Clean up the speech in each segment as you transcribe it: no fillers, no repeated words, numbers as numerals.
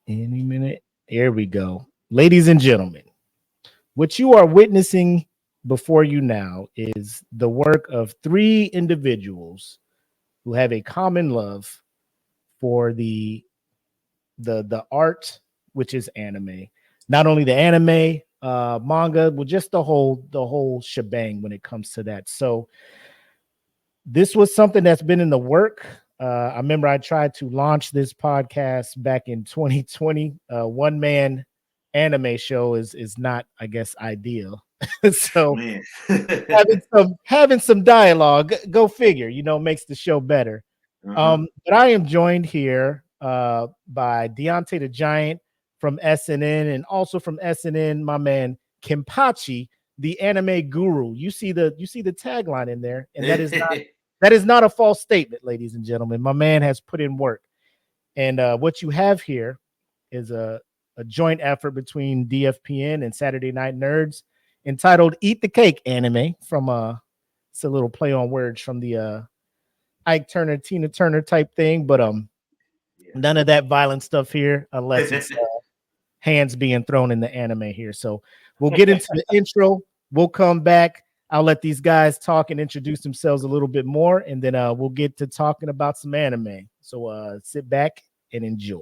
Any minute. Here we go. Ladies and gentlemen, what you are witnessing before you now is the work of three individuals who have a common love for the art, which is anime. Not only the anime, manga, but just the whole shebang when it comes to that. So this was something that's been in the work. I remember I tried to launch this podcast back in 2020. One man anime show is not, I guess, ideal. So Man. having some dialogue, go figure, makes the show better. Uh-huh. But I am joined here by Deante the Giant from SNN, and also from SNN, my man Kenpachi, the anime guru. You see the tagline in there, and that is not a false statement, ladies and gentlemen. My man has put in work. And what you have here is a joint effort between DFPN and Saturday Night Nerds entitled Eat the Cake Anime from it's a little play on words from the Ike Turner, Tina Turner type thing, but none of that violent stuff here unless it's hands being thrown in the anime here. So we'll get into the intro. We'll come back. I'll let these guys talk and introduce themselves a little bit more, and then we'll get to talking about some anime. So sit back and enjoy.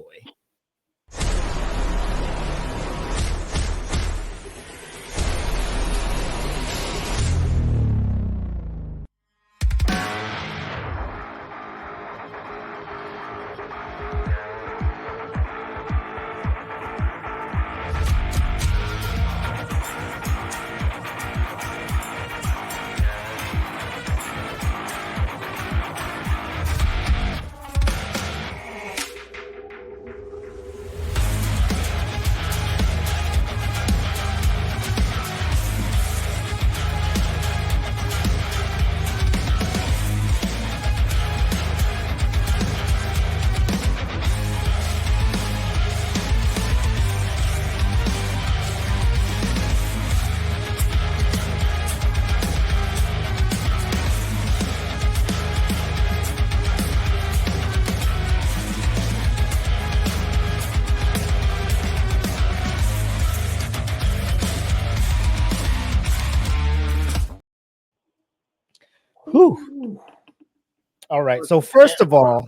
Whew. All right. So first of all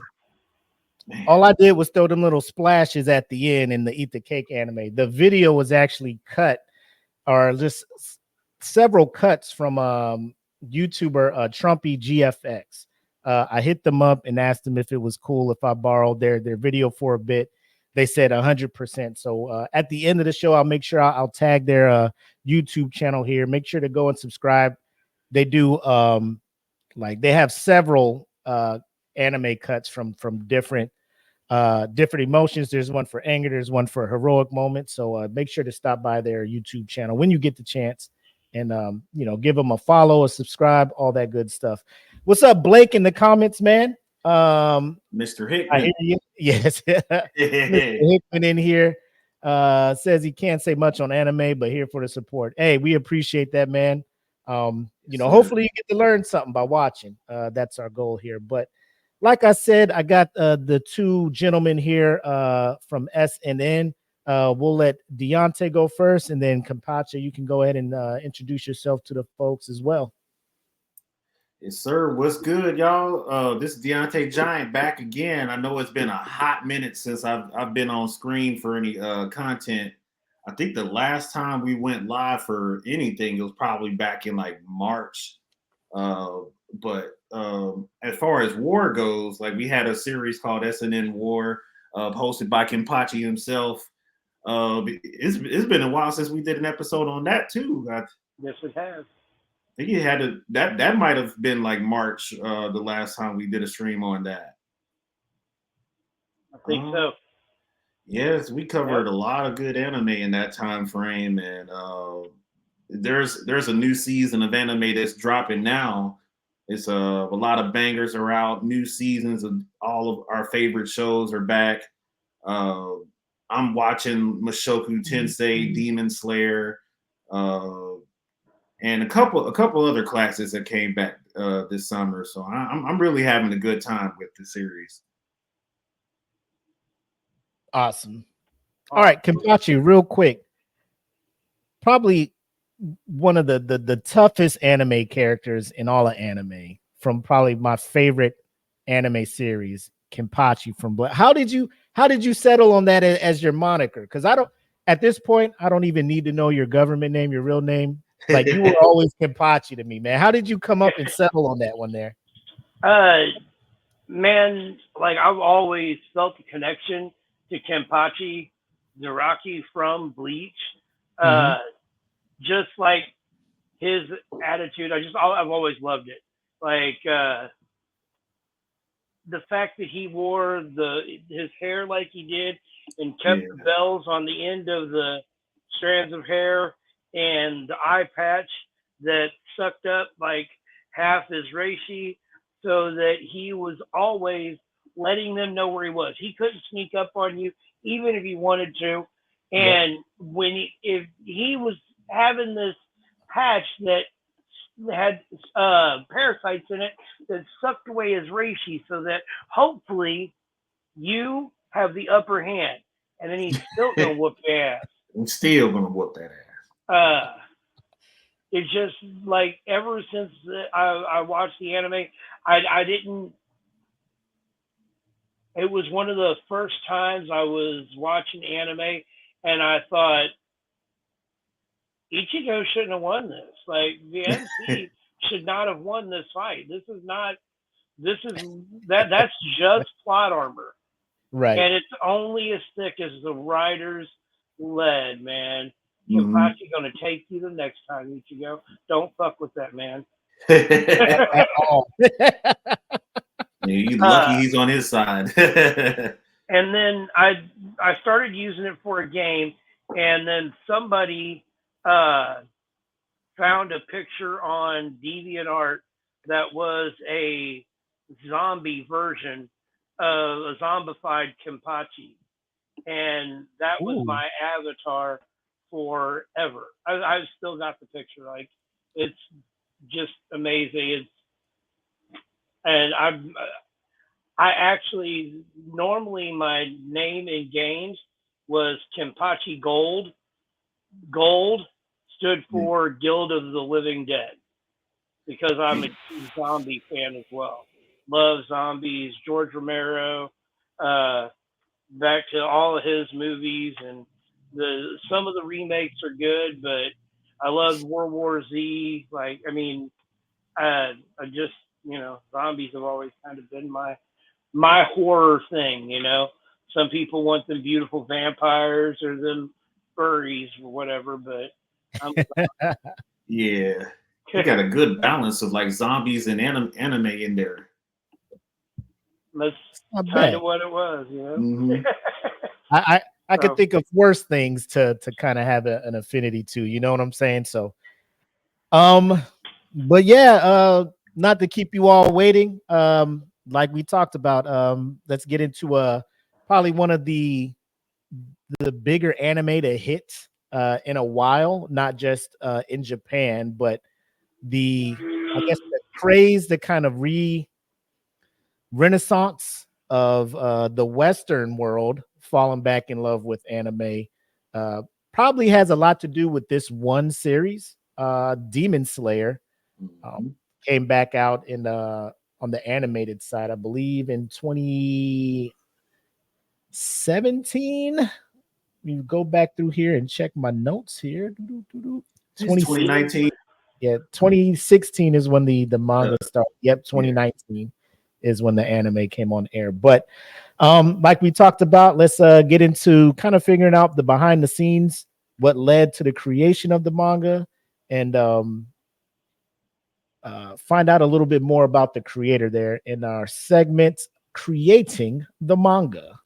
I did was throw them little splashes at the end in the Eat the Cake anime. The video was actually cut, or just several cuts from YouTuber Trumpy GFX. I hit them up and asked them if it was cool if I borrowed their video for a bit. They said 100%. So at the end of the show, I'll make sure I'll tag their YouTube channel here. Make sure to go and subscribe. They do like they have several anime cuts from different emotions. There's one for anger, there's one for heroic moments. So make sure to stop by their YouTube channel when you get the chance, and give them a follow, a subscribe, all that good stuff. What's up, Blake, in the comments, man? Mr. I hear Hickman. you. Yes. Mr. Hickman in here says he can't say much on anime, but here for the support. Hey, we appreciate that, man. Sir. Hopefully you get to learn something by watching. That's our goal here. But like I said, I got the two gentlemen here from SNN. We'll let Deante go first, and then Kampacha, you can go ahead and introduce yourself to the folks as well. Yes, sir. What's good, y'all? This is Deante Giant back again. I know it's been a hot minute since I've been on screen for any content. I think the last time we went live for anything, it was probably back in like March. But as far as war goes, like we had a series called SNN War, hosted by Kenpachi himself. It's been a while since we did an episode on that too. Yes, it has. think it had to that might have been like March, the last time we did a stream on that. I think so. Yes, we covered a lot of good anime in that time frame, and there's a new season of anime that's dropping now. It's a lot of bangers are out. New seasons of all of our favorite shows are back. Uh, I'm watching Mushoku Tensei, Demon Slayer, uh, and a couple other classes that came back this summer. So I'm really having a good time with the series. Awesome. All right, Kenpachi, real quick. Probably one of the toughest anime characters in all of anime, from probably my favorite anime series, Kenpachi from Blood. How did you settle on that as your moniker? Because I don't, at this point, I don't even need to know your government name, your real name. Like, you were always Kenpachi to me, man. How did you come up and settle on that one there? Man, like I've always felt the connection to Kenpachi Zaraki from Bleach. Just like his attitude, I've always loved it. Like the fact that he wore his hair like he did and kept the bells on the end of the strands of hair, and the eye patch that sucked up like half his reishi, so that he was always letting them know where he was. He couldn't sneak up on you even if he wanted to. And if he was having this patch that had parasites in it that sucked away his reishi, so that hopefully you have the upper hand, and then he's still gonna whoop your ass. I'm still gonna whoop that ass. It's just like ever since I watched the anime, I didn't. It was one of the first times I was watching anime, and I thought Ichigo shouldn't have won this. Like, the MC should not have won this fight. That's just plot armor. Right. And it's only as thick as the writer's lead, man. Kenpachi gonna take you the next time, Ichigo. Don't fuck with that man. At all. He's lucky he's on his side. And then I started using it for a game, and then somebody found a picture on DeviantArt that was a zombie version of a zombified Kenpachi, and that was my avatar forever. I've still got the picture. Like, it's just amazing. And I actually, normally my name in games was Kenpachi Gold. Gold stood for Guild of the Living Dead, because I'm a zombie fan as well. Love zombies, George Romero, back to all of his movies, and some of the remakes are good, but I love World War Z. Like, I mean, I just, zombies have always kind of been my horror thing. Some people want them beautiful vampires or them furries or whatever, but yeah, you got a good balance of like zombies and anime in there. That's kind of what it was, I could think of worse things to kind of have an affinity to, you know what I'm saying? So, but yeah, not to keep you all waiting. Like we talked about, let's get into probably one of the bigger anime to hit in a while, not just in Japan, but I guess the craze, the kind of renaissance of the Western world falling back in love with anime probably has a lot to do with this one series. Demon Slayer came back out on the animated side, I believe, in 2017. You go back through here and check my notes here. 2019. Yeah, 2016 is when the manga started. Yep, 2019 is when the anime came on air. But like we talked about, let's get into kind of figuring out the behind the scenes, what led to the creation of the manga, and find out a little bit more about the creator there in our segment, Creating the Manga.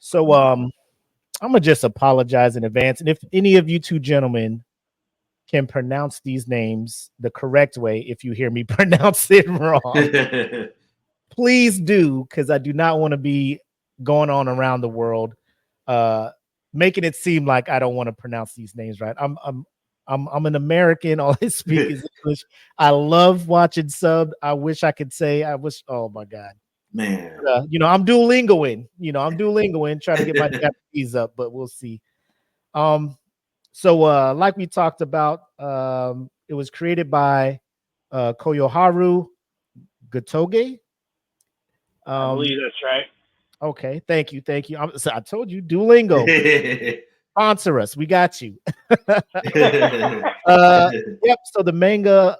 So I'm gonna just apologize in advance, and if any of you two gentlemen can pronounce these names the correct way, if you hear me pronounce it wrong, please do, because I do not want to be going on around the world making it seem like I don't want to pronounce these names right. I'm an American. All I speak is English. I love watching sub. I wish I could say I wish. Oh my god, man. I'm Duolingoing. I'm Duolingoing, trying to get my Japanese up, but we'll see. So like we talked about, it was created by Koyoharu Gotoge. I believe that's right. Okay, thank you. I told you, Duolingo. Sponsor us. We got you. Yep. So the manga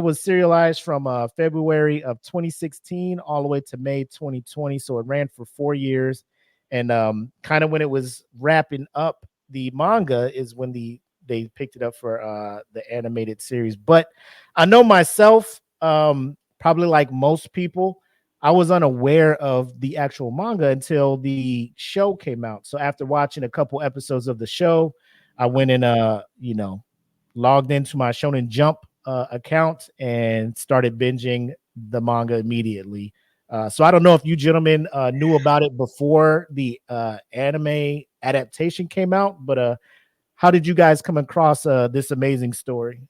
was serialized from February of 2016 all the way to May 2020. So it ran for 4 years, and kind of when it was wrapping up, the manga is when they picked it up for the animated series. But I know myself, probably like most people, I was unaware of the actual manga until the show came out. So after watching a couple episodes of the show, I went and logged into my Shonen Jump account and started binging the manga immediately. So I don't know if you gentlemen knew about it before the anime adaptation came out, but how did you guys come across this amazing story?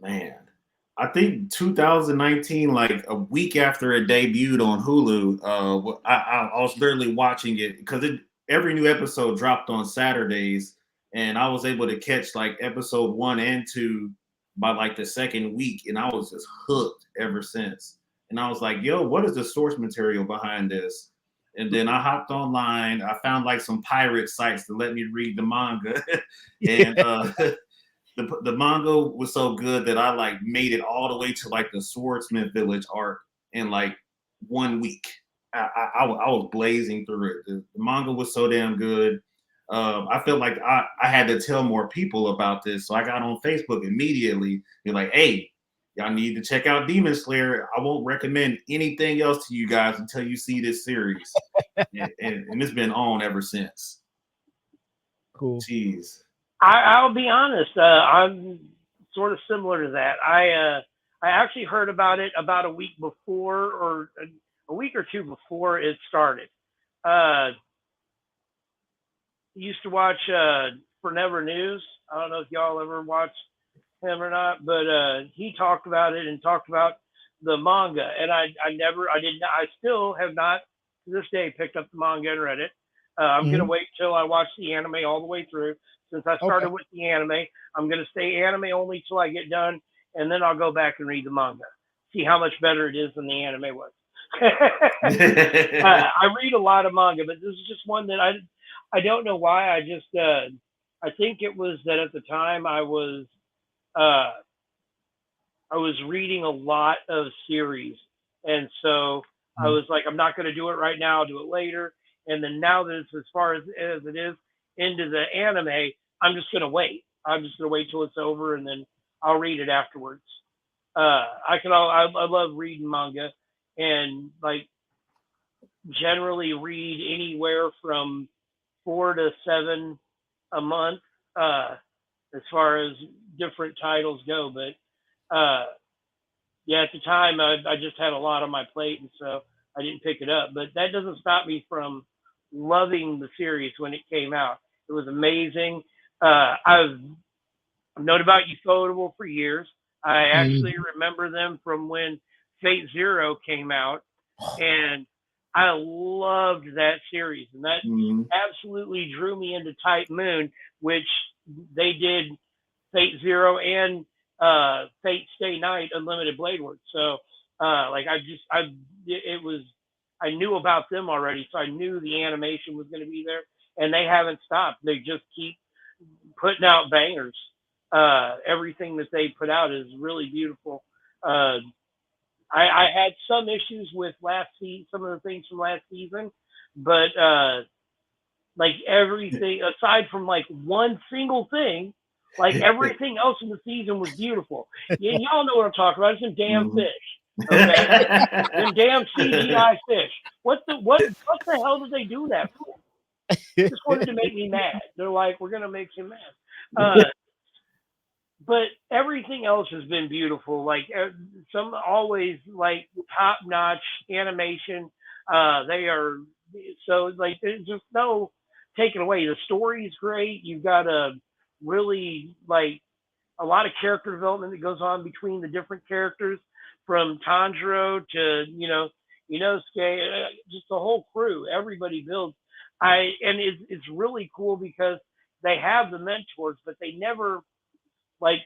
Man, I think 2019, like a week after it debuted on Hulu, I was literally watching it because every new episode dropped on Saturdays, and I was able to catch like episode 1 and 2 by like the second week, and I was just hooked ever since. And I was like, "Yo, what is the source material behind this?" And then I hopped online. I found like some pirate sites to let me read the manga, and the manga was so good that I like made it all the way to like the Swordsmith Village arc in like 1 week. I was blazing through it. The manga was so damn good. I felt like I had to tell more people about this, so I got on Facebook immediately. You're like, "Hey, y'all need to check out Demon Slayer. I won't recommend anything else to you guys until you see this series." and it's been on ever since. Cool. Jeez. I'll be honest. I'm sort of similar to that. I actually heard about it about a week before, or a week or two before it started. Used to watch For Never News. I don't know if y'all ever watched him or not, but he talked about it and talked about the manga, and I still have not to this day picked up the manga and read it. I'm gonna wait till I watch the anime all the way through. Since I started with the anime, I'm gonna stay anime only till I get done, and then I'll go back and read the manga, see how much better it is than the anime was. I read a lot of manga, but this is just one that I don't know why. I think it was that at the time uh, I was reading a lot of series, and so I was like, I'm not going to do it right now. I'll do it later. And then now that it's as far as it is into the anime, I'm just going to wait. I'm just going to wait till it's over, and then I'll read it afterwards. I love reading manga, and like generally read anywhere from 4 to 7 a month, as far as different titles go. But yeah, at the time I just had a lot on my plate, and so I didn't pick it up. But that doesn't stop me from loving the series when it came out. It was amazing. I've known about Ufotable for years. I actually remember them from when Fate Zero came out, and I loved that series, and that absolutely drew me into Type Moon, which they did Fate Zero and Fate Stay Night Unlimited Blade Work. So I knew about them already, so I knew the animation was going to be there, and they haven't stopped. They just keep putting out bangers. Everything that they put out is really beautiful. I had some issues with some of the things from last season, but like everything aside from like one single thing, like everything else in the season was beautiful. Y'all know what I'm talking about. It's some damn fish. Okay, them damn CGI fish. What the hell did they do that for? Just wanted to make me mad. They're like, we're gonna make him mad. But everything else has been beautiful. Like some always like top notch animation. They are so like there's just no taken away. The story's great. You've got a really like a lot of character development that goes on between the different characters, from Tanjiro to Inosuke, just the whole crew. Everybody builds. And it's really cool because they have the mentors, but they never like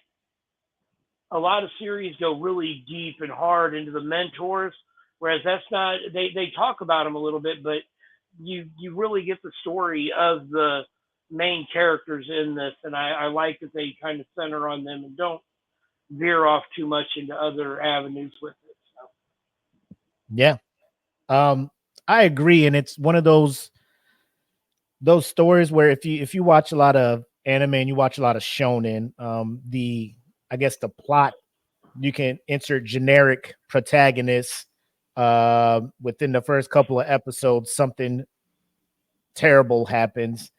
a lot of series go really deep and hard into the mentors, whereas that's not they talk about them a little bit, but you really get the story of the main characters in this, and I like that they kind of center on them and don't veer off too much into other avenues with it. So. Yeah, I agree, and it's one of those stories where if you watch a lot of anime and you watch a lot of shonen, I guess the plot, you can insert generic protagonists. Within the first couple of episodes, something terrible happens,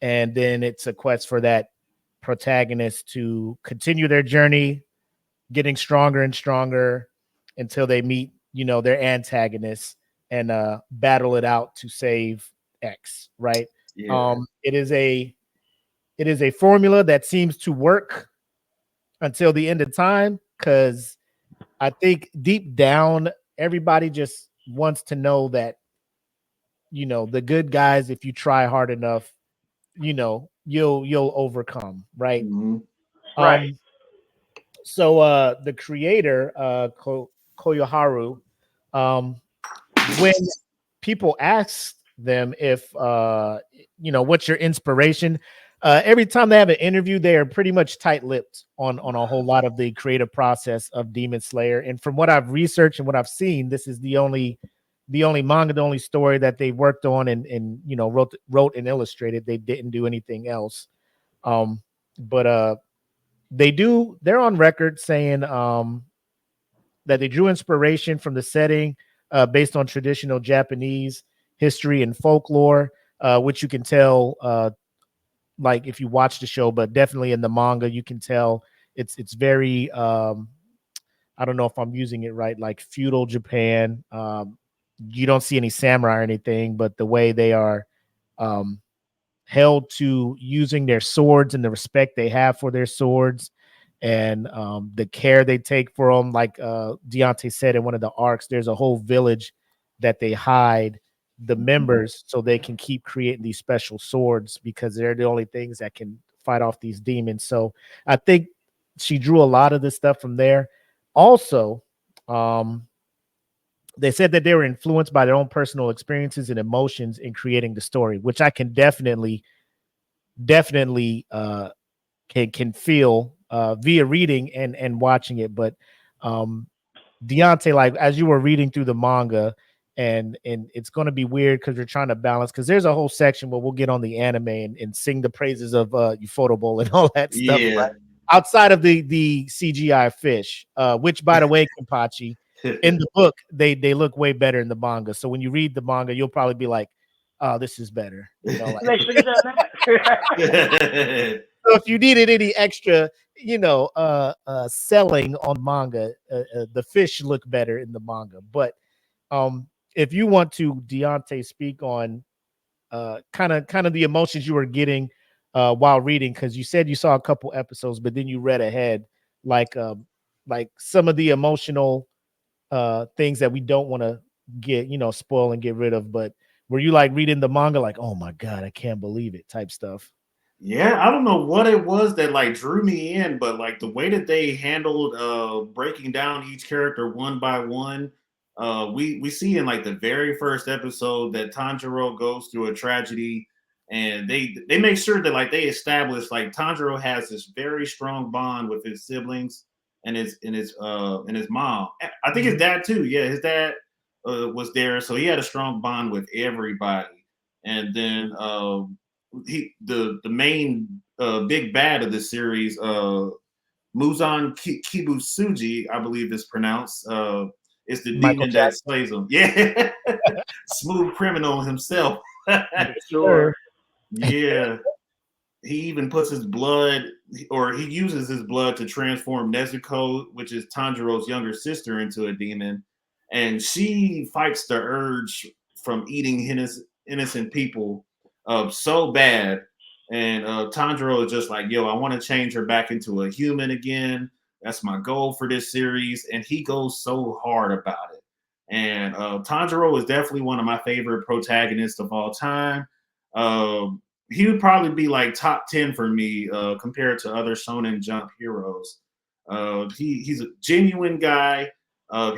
and then it's a quest for that protagonist to continue their journey, getting stronger and stronger until they meet, their antagonists and battle it out to save X, right? Yeah. It is a formula that seems to work until the end of time, because I think deep down everybody just wants to know that, the good guys, if you try hard enough, you'll overcome, right? Mm-hmm. Right. So the creator, Koyoharu, when people ask them if what's your inspiration, every time they have an interview, they are pretty much tight-lipped on a whole lot of the creative process of Demon Slayer. And from what I've researched and what I've seen, this is the only manga, the only story that they worked on and wrote and illustrated. They didn't do anything else. But they're on record saying that they drew inspiration from the setting based on traditional Japanese history and folklore, which you can tell like if you watch the show, but definitely in the manga you can tell it's very I don't know if I'm using it right, like feudal Japan. You don't see any samurai or anything, but the way they are held to using their swords and the respect they have for their swords, and the care they take for them. Like Deante said in one of the arcs, there's a whole village that they hide the members so they can keep creating these special swords, because they're the only things that can fight off these demons. So I think she drew a lot of this stuff from there. Also, they said that they were influenced by their own personal experiences and emotions in creating the story, which I can definitely can feel via reading and watching it. But Deante, like as you were reading through the manga, and it's going to be weird because you're trying to balance, because there's a whole section where we'll get on the anime and sing the praises of Ufotable and all that stuff, Yeah. right? Outside of the CGI fish, which by the way, Kenpachi, in the book they look way better in the manga. So when you read the manga, you'll probably be like, oh, this is better, like. They should have done that. So if you needed any extra, selling on manga, the fish look better in the manga. But if you want to, Deante, speak on kind of the emotions you were getting while reading, because you said you saw a couple episodes, but then you read ahead, like some of the emotional things that we don't want to get, spoil and get rid of. But were you like reading the manga like, oh my god, I can't believe it type stuff? Yeah, I don't know what it was that like drew me in, but like the way that they handled breaking down each character one by one. We see in like the very first episode that Tanjiro goes through a tragedy, and they make sure that like they establish like Tanjiro has this very strong bond with his siblings and his mom. I think his dad too. Yeah, his dad was there, so he had a strong bond with everybody. And then the main big bad of this series, Muzan Kibusuji, I believe is pronounced, is the Michael demon that Jackson. slays him. Yeah, smooth criminal himself. Sure. Yeah, he even puts his blood, or he uses his blood to transform Nezuko, which is Tanjiro's younger sister, into a demon, and she fights the urge from eating innocent people so bad. And Tanjiro is just like, yo, I want to change her back into a human again. That's my goal for this series. And he goes so hard about it. And Tanjiro is definitely one of my favorite protagonists of all time. He would probably be like top 10 for me compared to other Shonen Jump heroes. He's a genuine guy.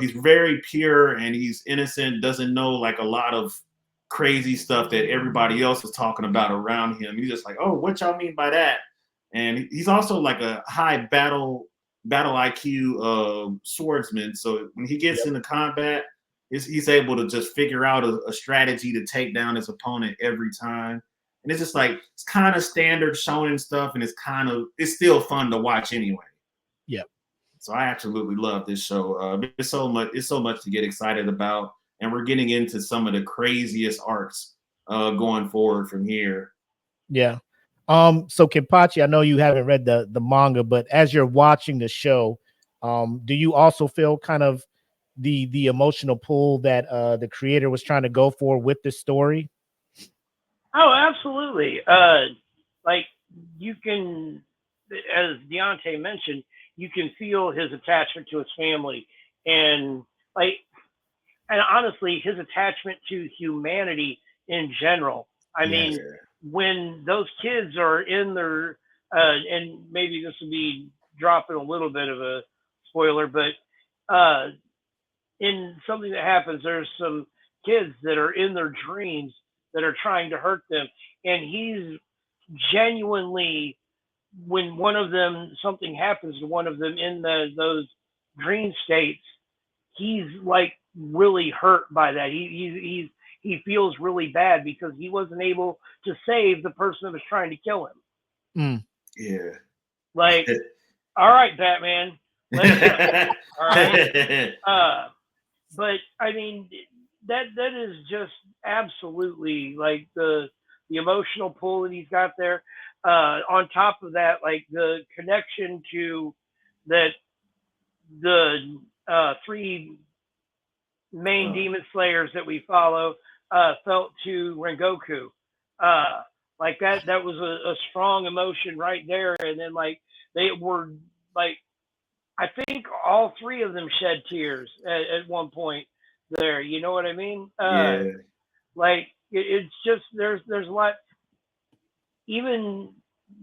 He's very pure and he's innocent, doesn't know like a lot of crazy stuff that everybody else is talking about around him. He's just like, oh, what y'all mean by that? And he's also like a high battle IQ swordsman. So when he gets into combat, he's able to just figure out a strategy to take down his opponent every time. And it's just like it's kind of standard shonen stuff, and it's still fun to watch anyway. Yeah. So I absolutely love this show. It's so much to get excited about, and we're getting into some of the craziest arcs going forward from here. Yeah. So Kenpachi, I know you haven't read the manga, but as you're watching the show, do you also feel kind of the emotional pull that the creator was trying to go for with the story? Oh, absolutely. Like you can, as Deante mentioned, you can feel his attachment to his family, and honestly, his attachment to humanity in general. I mean, when those kids are in their, and maybe this would be dropping a little bit of a spoiler, but in something that happens, there's some kids that are in their dreams that are trying to hurt them, and he's genuinely, when one of them, something happens to one of them in those dream states, he's like really hurt by that. He feels really bad because he wasn't able to save the person that was trying to kill him. Yeah. Like, all right, Batman. Let's go. All right. But I mean, that is just absolutely like the emotional pull that he's got there. On top of that, like the connection to that the three main demon slayers that we follow felt to Rengoku. Like that was a strong emotion right there. And then like they were like, I think all three of them shed tears at one point there. You know what I mean? Like it's just there's a lot. Even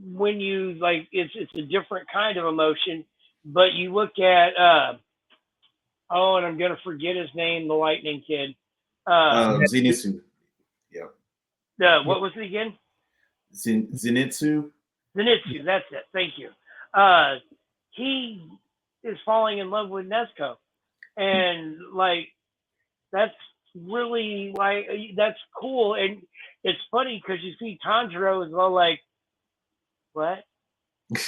when you like, it's a different kind of emotion. But you look at and I'm gonna forget his name, the Lightning Kid. Zenitsu. Yeah. What was it again? Zenitsu. Zenitsu, that's it. Thank you. He is falling in love with Nezuko, and like that's really like that's cool, and it's funny because you see Tanjiro is all like, "What?" Like,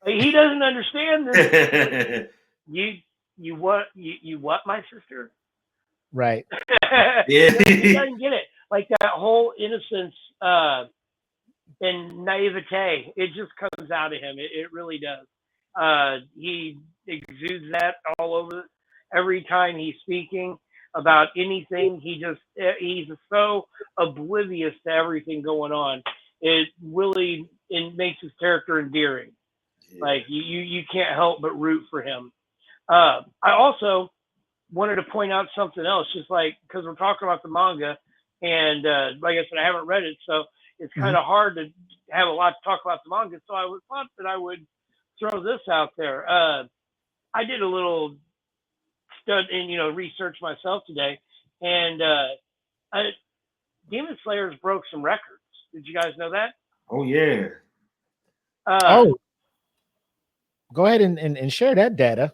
he doesn't understand this. You what? You what, my sister? Right. Yeah. He doesn't get it. Like that whole innocence and naivete, it just comes out of him. It really does. He exudes that all over. Every time he's speaking about anything, he's so oblivious to everything going on. It makes his character endearing. Yeah. Like you can't help but root for him. I also wanted to point out something else, just like because we're talking about the manga, and like I said, I haven't read it, so it's kind of hard to have a lot to talk about the manga. So I thought that I would throw this out there. I did a little stud and research myself today, and Demon Slayers broke some records. Did you guys know that? Oh yeah. Go ahead and share that data.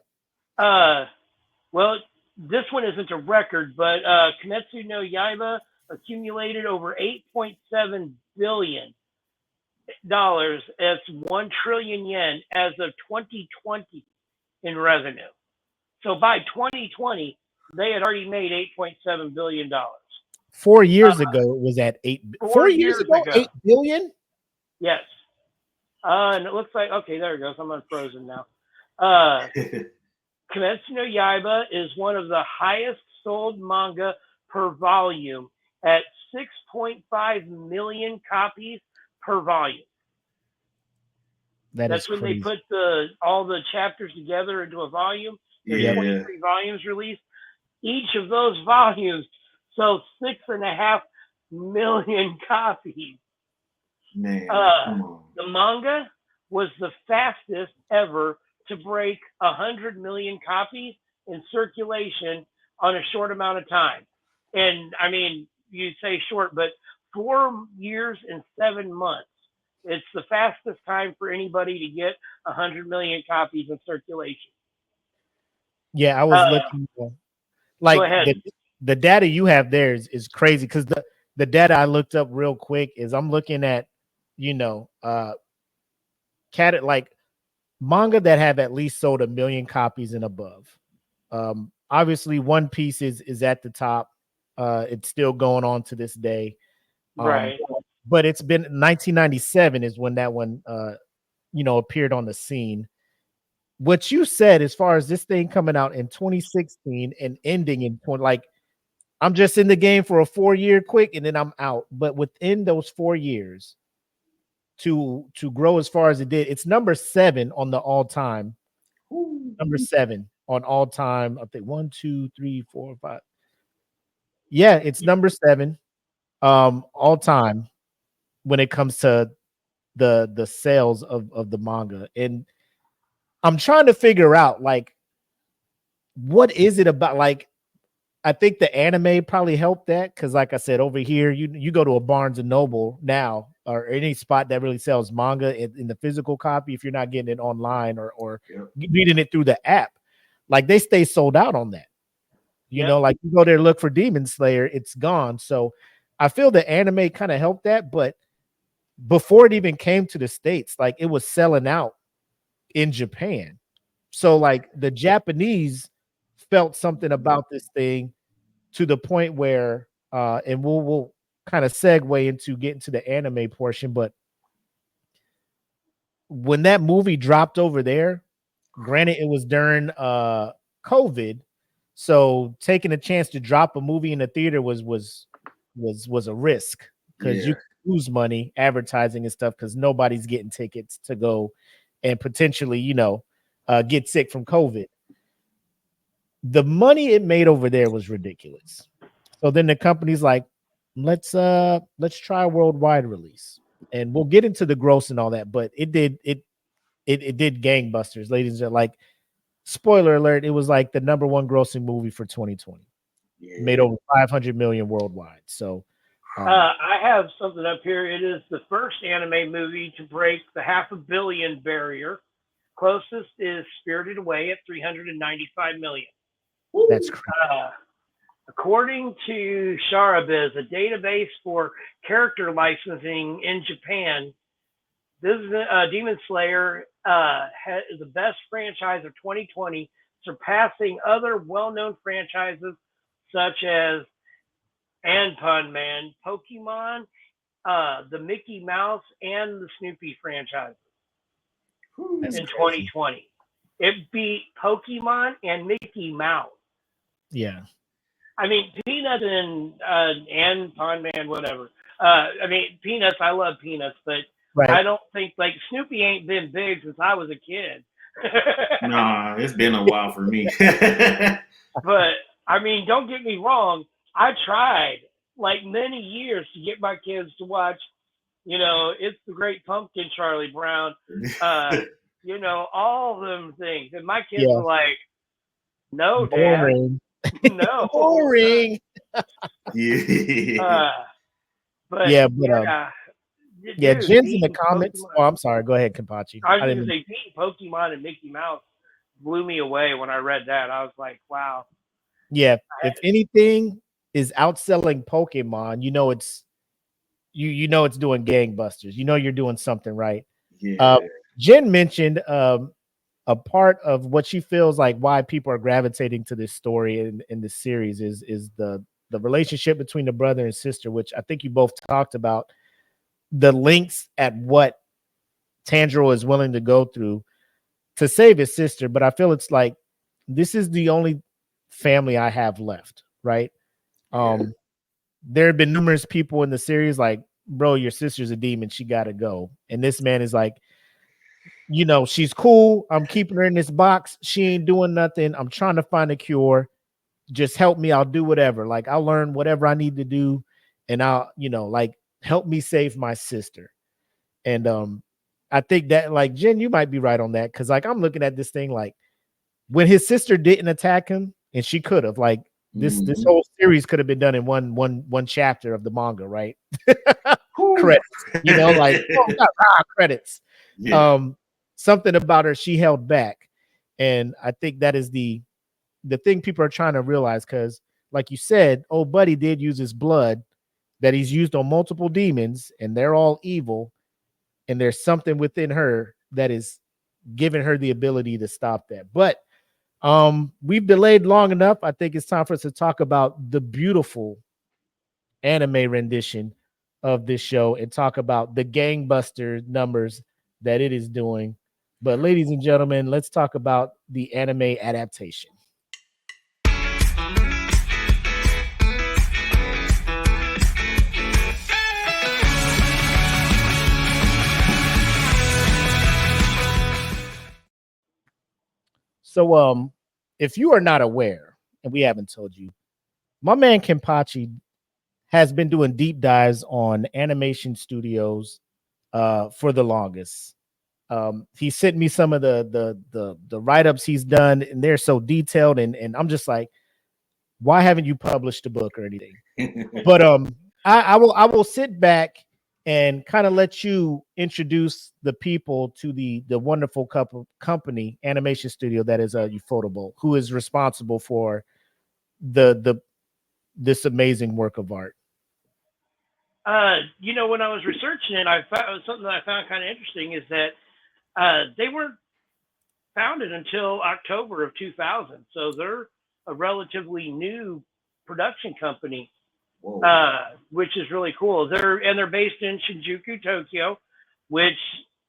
Well, this one isn't a record, but Kimetsu no Yaiba accumulated over $8.7 billion. That's 1 trillion yen as of 2020 in revenue. So by 2020, they had already made $8.7 billion. 4 years ago, it was at 8. 4 years ago, 8 billion? Yes. And it looks like, okay, there it goes. I'm unfrozen now. Kimetsu no Yaiba is one of the highest sold manga per volume at 6.5 million copies per volume. That's when crazy. they put all the chapters together into a volume. There's 23 volumes released. Each of those volumes sold 6.5 million copies. Man, come on. The manga was the fastest ever to break 100 million copies in circulation on a short amount of time. And I mean, you say short, but 4 years and 7 months. It's the fastest time for anybody to get 100 million copies in circulation. Yeah, I was looking like the data you have there is crazy, because the data I looked up real quick is I'm looking at, like manga that have at least sold 1 million copies and above. Obviously One Piece is at the top. It's still going on to this day. Right. But it's been 1997 is when that one appeared on the scene. What you said as far as this thing coming out in 2016 and ending in I'm just in the game for a 4-year quick and then I'm out. But within those 4 years to grow as far as it did, it's number 7 on the all-time. Number 7 on all-time. I think 1, 2, 3, 4, 5. Yeah, it's number 7 all time when it comes to the sales of the manga. And I'm trying to figure out what is it about. I think the anime probably helped that, because like I said, over here you go to a Barnes and Noble now or any spot that really sells manga in the physical copy, if you're not getting it online or reading it through the app, they stay sold out on that. You go there, look for Demon Slayer, it's gone. So I feel the anime kind of helped that, but before it even came to the States, it was selling out in Japan. So the Japanese felt something about this thing to the point where and we'll kind of segue into getting to the anime portion, but when that movie dropped over there, granted it was during COVID, so taking a chance to drop a movie in the theater was a risk, because you lose money advertising and stuff, because nobody's getting tickets to go and potentially get sick from COVID. The money it made over there was ridiculous. So then the company's like, let's try a worldwide release, and we'll get into the gross and all that. But it did gangbusters, ladies and gentlemen. Spoiler alert, it was the number 1 grossing movie for 2020. Made over 500 million worldwide. So I have something up here. It is the first anime movie to break the 500 million barrier. Closest is Spirited Away at 395 million. That's crazy. According to Sharabiz, a database for character licensing in Japan, this Demon Slayer is the best franchise of 2020, surpassing other well-known franchises such as Anpun Man, Pokemon, the Mickey Mouse, and the Snoopy franchises in 2020. It beat Pokemon and Mickey Mouse. Yeah. I mean, Peanuts and Pond Man, whatever. Peanuts, I love Peanuts, but I don't think, Snoopy ain't been big since I was a kid. Nah, it's been a while for me. But, don't get me wrong. I tried, many years to get my kids to watch, It's the Great Pumpkin, Charlie Brown, all them things. And my kids were like, no, Dad. No. Boring. But Jen's in the comments. Pokemon. Oh, I'm sorry. Go ahead, Kenpachi. I was going to say, beating Pokemon and Mickey Mouse blew me away when I read that. I was like, wow. Yeah, if anything is outselling Pokemon, it's it's doing gangbusters. You're doing something right. Yeah. Jen mentioned a part of what she feels like why people are gravitating to this story in this series is the relationship between the brother and sister, which I think you both talked about, the links at what Tanjiro is willing to go through to save his sister. But I feel it's this is the only family I have left, right? there have been numerous people in the series like, bro, your sister's a demon. She got to go. And this man is like, you know, she's cool. I'm keeping her in this box. She ain't doing nothing. I'm trying to find a cure. Just help me. I'll do whatever. Like, I'll learn whatever I need to do. And I'll, you know, like, help me save my sister. And I think that, like, Jen, you might be right on that. Cause like, I'm looking at this thing like, when his sister didn't attack him, and she could have, like, this whole series could have been done in one chapter of the manga, right? Credits, you know, like credits. Yeah. Something about her, she held back, and I think that is the thing people are trying to realize, because, like you said, old buddy did use his blood that he's used on multiple demons, and they're all evil, and there's something within her that is giving her the ability to stop that. But we've delayed long enough. I think it's time for us to talk about the beautiful anime rendition of this show and talk about the gangbuster numbers that it is doing. But ladies and gentlemen, let's talk about the anime adaptation. So if you are not aware, and we haven't told you, my man Kenpachi has been doing deep dives on animation studios for the longest. He sent me some of the write-ups he's done, and they're so detailed, and I'm just like, why haven't you published a book or anything? But I will sit back and kind of let you introduce the people to the wonderful company animation studio that is Ufotable, who is responsible for this amazing work of art. You know, when I was researching it, I found something that I found kind of interesting is that they weren't founded until October of 2000, so they're a relatively new production company, which is really cool. They're based in Shinjuku, Tokyo, which,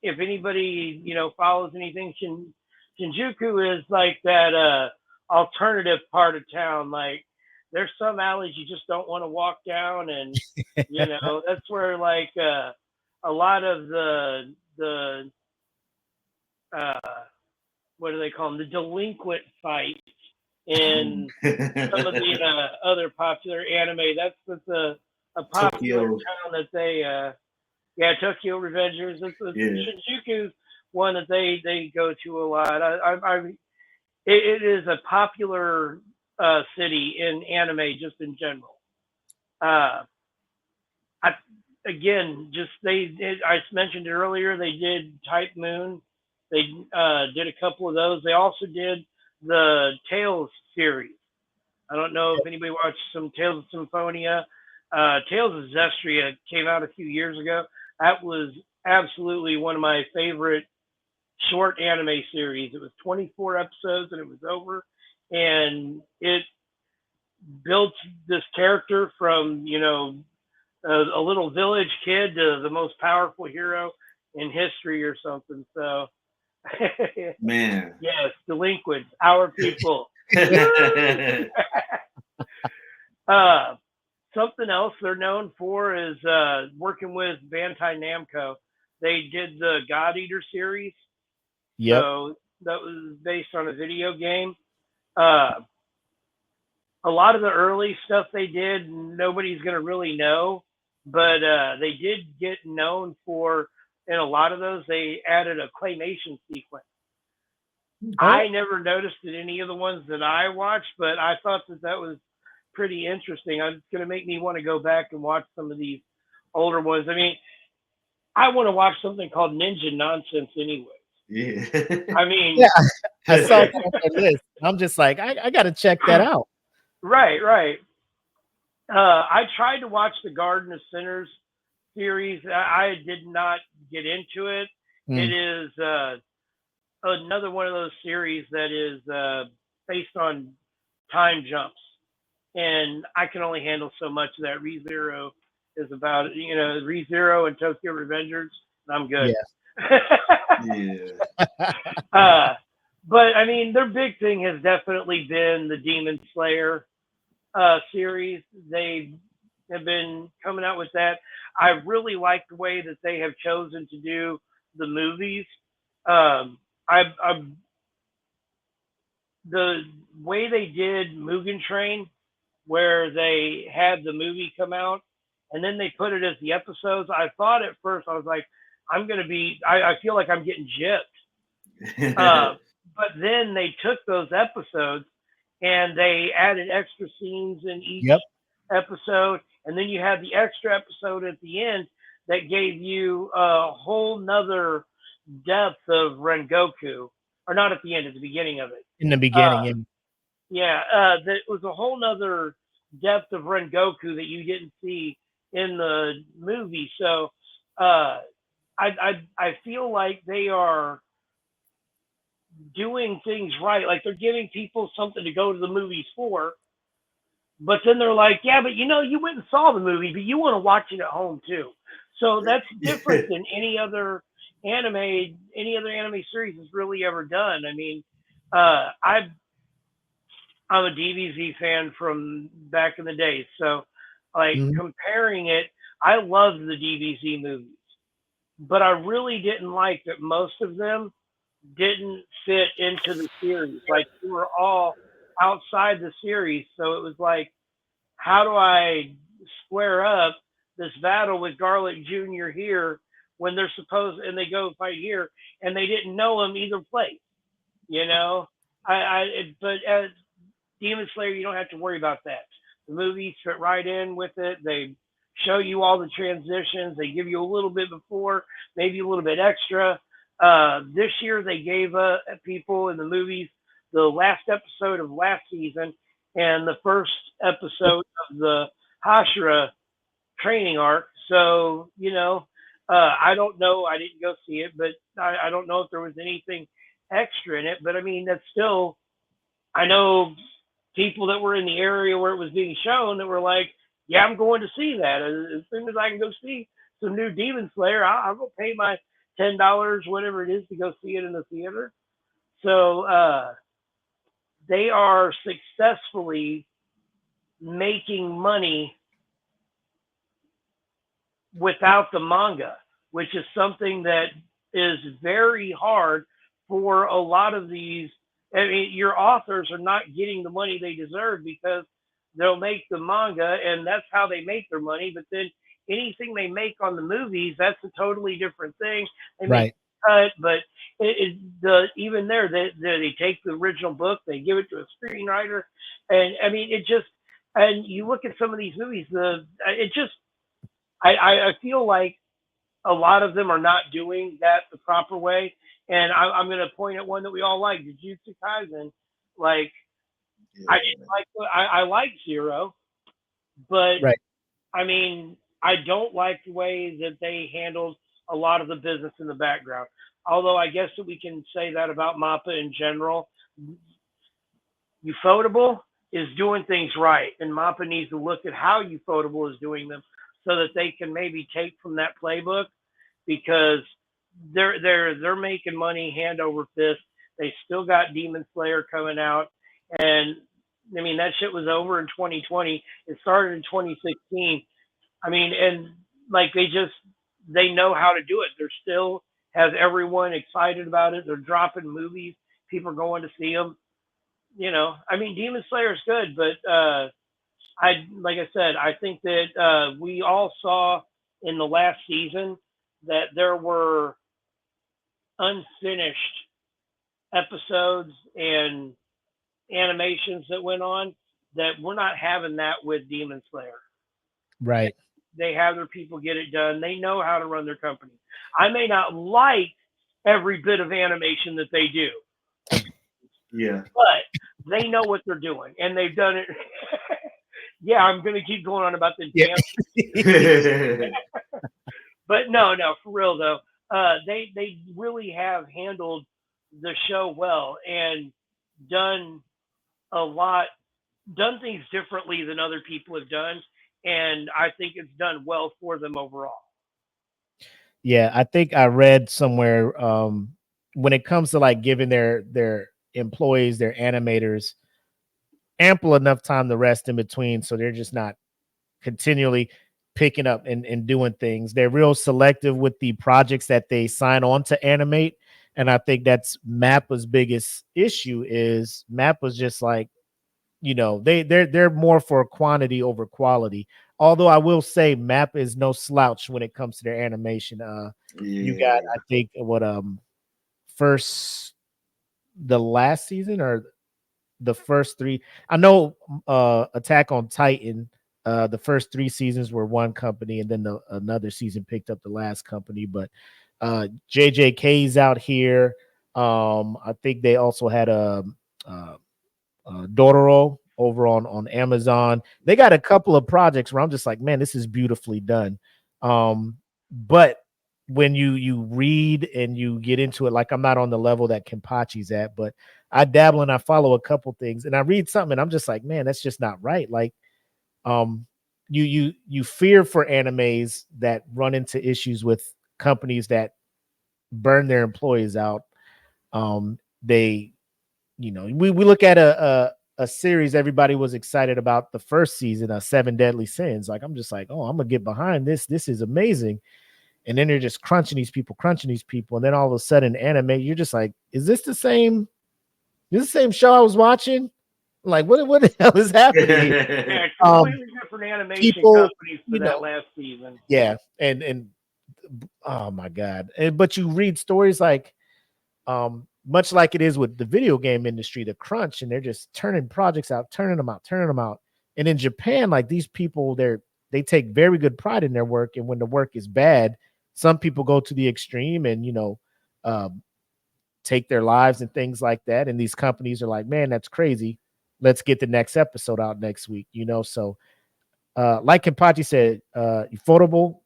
if anybody follows anything, Shinjuku is like that alternative part of town. Like, there's some alleys you just don't want to walk down, and that's where like a lot of the what do they call them? The delinquent fights in some of the other popular anime. That's a popular town that they Tokyo Revengers. Shinjuku's one that they go to a lot. It is a popular city in anime just in general. I mentioned it earlier. They did Type Moon. They did a couple of those. They also did the Tales series. I don't know if anybody watched some Tales of Symphonia. Tales of Zestria came out a few years ago. That was absolutely one of my favorite short anime series. It was 24 episodes and it was over. And it built this character from, a little village kid to the most powerful hero in history or something. So, man, yes, delinquents, our people. Something else they're known for is working with Bandai Namco. They did the God Eater series. Yep. So that was based on a video game. A lot of the early stuff they did, nobody's going to really know, but they did get known for, in a lot of those, they added a claymation sequence. Oh. I never noticed it in any of the ones that I watched, but I thought that was pretty interesting. It's going to make me want to go back and watch some of these older ones. I mean, I want to watch something called Ninja Nonsense anyway. Yeah. I mean, yeah, I saw that on the list. I'm just like, I got to check that out. Right. I tried to watch the Garden of Sinners series. I did not get into it. It is another one of those series that is based on time jumps, and I can only handle so much of that. ReZero is about, ReZero and Tokyo Revengers, and I'm good. Yeah. But I mean, their big thing has definitely been the Demon Slayer series. They have been coming out with that. I really like the way that they have chosen to do the movies. I the way they did Mugen Train, where they had the movie come out and then they put it as the episodes. I thought at first I was like, I feel like I'm getting gypped. But then they took those episodes and they added extra scenes in each Yep. episode, and then you had the extra episode at the end that gave you a whole nother depth of Rengoku, or not at the end, at the beginning of it. In the beginning, That was a whole nother depth of Rengoku that you didn't see in the movie. So I feel like they are doing things right. Like they're giving people something to go to the movies for. But then they're like, yeah, but you went and saw the movie, but you want to watch it at home too. So that's different than any other anime series has really ever done. I mean, I'm a DBZ fan from back in the day, so like comparing it, I loved the DBZ movies, but I really didn't like that most of them didn't fit into the series. Like they were all outside the series, so it was like, how do I square up this battle with Garlic Jr. here when they're supposed and they go fight here and they didn't know him either place? But as Demon Slayer, you don't have to worry about that. The movies fit right in with it. They show you all the transitions. They give you a little bit before, maybe a little bit extra. This year, they gave people in the movies the last episode of last season and the first episode of the Hashira training arc. So, I don't know. I didn't go see it, but I don't know if there was anything extra in it. But I mean, that's still, I know people that were in the area where it was being shown that were like, yeah, I'm going to see that. As soon as I can go see some new Demon Slayer, I'll go pay my $10, whatever it is, to go see it in the theater. So they are successfully making money without the manga, which is something that is very hard for a lot of these. I mean, your authors are not getting the money they deserve because they'll make the manga and that's how they make their money. But then anything they make on the movies, that's a totally different thing. They make cut, but even there, they take the original book, they give it to a screenwriter, and I mean, and you look at some of these movies, I feel like a lot of them are not doing that the proper way. And I'm going to point at one that we all like, Jujutsu Kaisen. Like, I like Zero, but I mean, I don't like the way that they handled a lot of the business in the background. Although I guess that we can say that about MAPPA in general. Ufotable is doing things right, and MAPPA needs to look at how Ufotable is doing them so that they can maybe take from that playbook, because they're making money hand over fist. They still got Demon Slayer coming out, and I mean that shit was over in 2020. It started in 2016. I mean, and like they know how to do it. They're still has everyone excited about it. They're dropping movies. People are going to see them. I mean, Demon Slayer is good, but like I said, I think that we all saw in the last season that there were unfinished episodes and animations that went on that we're not having that with Demon Slayer. Right. They have their people get it done. They know how to run their company. I may not like every bit of animation that they do. Yeah. But they know what they're doing, and they've done it. Yeah, I'm going to keep going on about the damn. But no, for real though, they really have handled the show well and done things differently than other people have done, and I think it's done well for them overall. Yeah, I think I read somewhere when it comes to like giving their employees, their animators, ample enough time to rest in between, so they're just not continually picking up and doing things. They're real selective with the projects that they sign on to animate. And I think that's Mappa's biggest issue is Mappa's just like, you know, they're more for quantity over quality. Although I will say Mappa is no slouch when it comes to their animation. You got, I think, what first the last season or the first three. I know Attack on Titan, the first 3 seasons were one company, and then another season picked up the last company. But JJK's out here. I think they also had Dororo over on Amazon. They got a couple of projects where I'm just like, man, this is beautifully done. But when you read and you get into it, like I'm not on the level that Kenpachi's at, but I dabble and I follow a couple things and I read something and I'm just like, man, that's just not right. Like, you fear for animes that run into issues with companies that burn their employees out. They, you know, we look at a series everybody was excited about the first season, 7 Deadly Sins. Like I'm just like, oh, I'm gonna get behind this. This is amazing. And then they're just crunching these people, and then all of a sudden, anime, you're just like, is this the same? Is this the same show I was watching? Like, what the hell is happening? Yeah, completely different animation companies for that last season. Yeah, and oh my god! But you read stories like, much like it is with the video game industry, the crunch, and they're just turning projects out, turning them out. And in Japan, like these people, they take very good pride in their work, and when the work is bad, some people go to the extreme and take their lives and things like that. And these companies are like, man, that's crazy. Let's get the next episode out next week. So like Kenpachi said, Ufotable,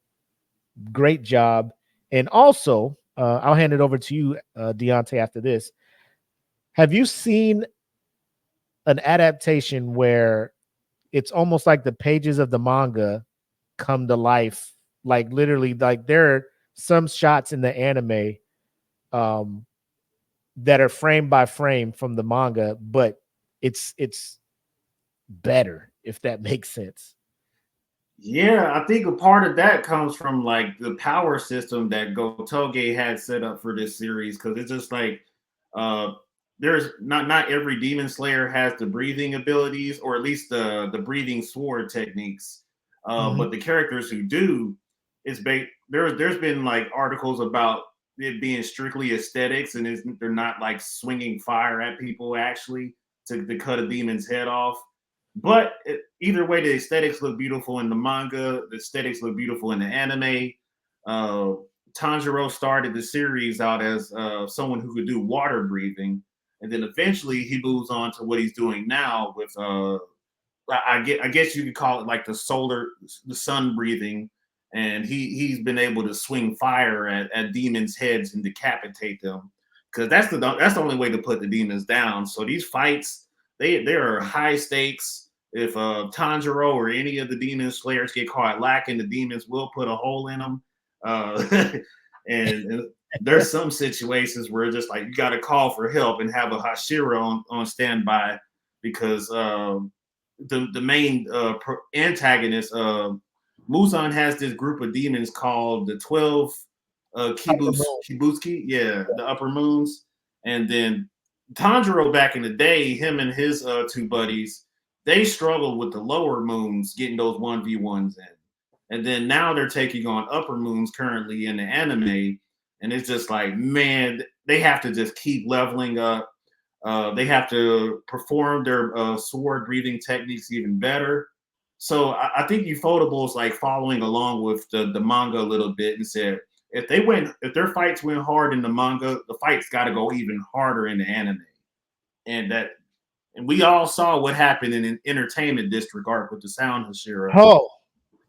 great job. And also, I'll hand it over to you, Deante, after this. Have you seen an adaptation where it's almost like the pages of the manga come to life? Like literally, like there are some shots in the anime that are frame by frame from the manga, but it's better, if that makes sense. Yeah, I think a part of that comes from like the power system that Gotoge had set up for this series, because it's just like uh there's not every demon slayer has the breathing abilities, or at least the breathing sword techniques. But the characters who do, there's been like articles about it being strictly aesthetics, and they're not like swinging fire at people actually to cut a demon's head off. But either way, the aesthetics look beautiful in the manga. The aesthetics look beautiful in the anime. Tanjiro started the series out as someone who could do water breathing, and then eventually he moves on to what he's doing now with I guess you could call it like the sun breathing, and he's been able to swing fire at demons' heads and decapitate them, because that's the only way to put the demons down. So these fights, they are high stakes. If Tanjiro or any of the demon slayers get caught lacking, the demons will put a hole in them. And there's some situations where just like you got to call for help and have a Hashira on standby, because the main antagonist, Muzan, has this group of demons called the 12 Kibuski, yeah, the upper moons. And then Tanjiro, back in the day, him and his 2 buddies, they struggled with the lower moons getting those 1v1s in. And then now they're taking on upper moons currently in the anime. And it's just like, man, they have to just keep leveling up. They have to perform their sword breathing techniques even better. So I think Ufotable is like following along with the manga a little bit and said, if their fights went hard in the manga, the fights got to go even harder in the anime. And we all saw what happened in an Entertainment District arc with the Sound Hashira. Oh,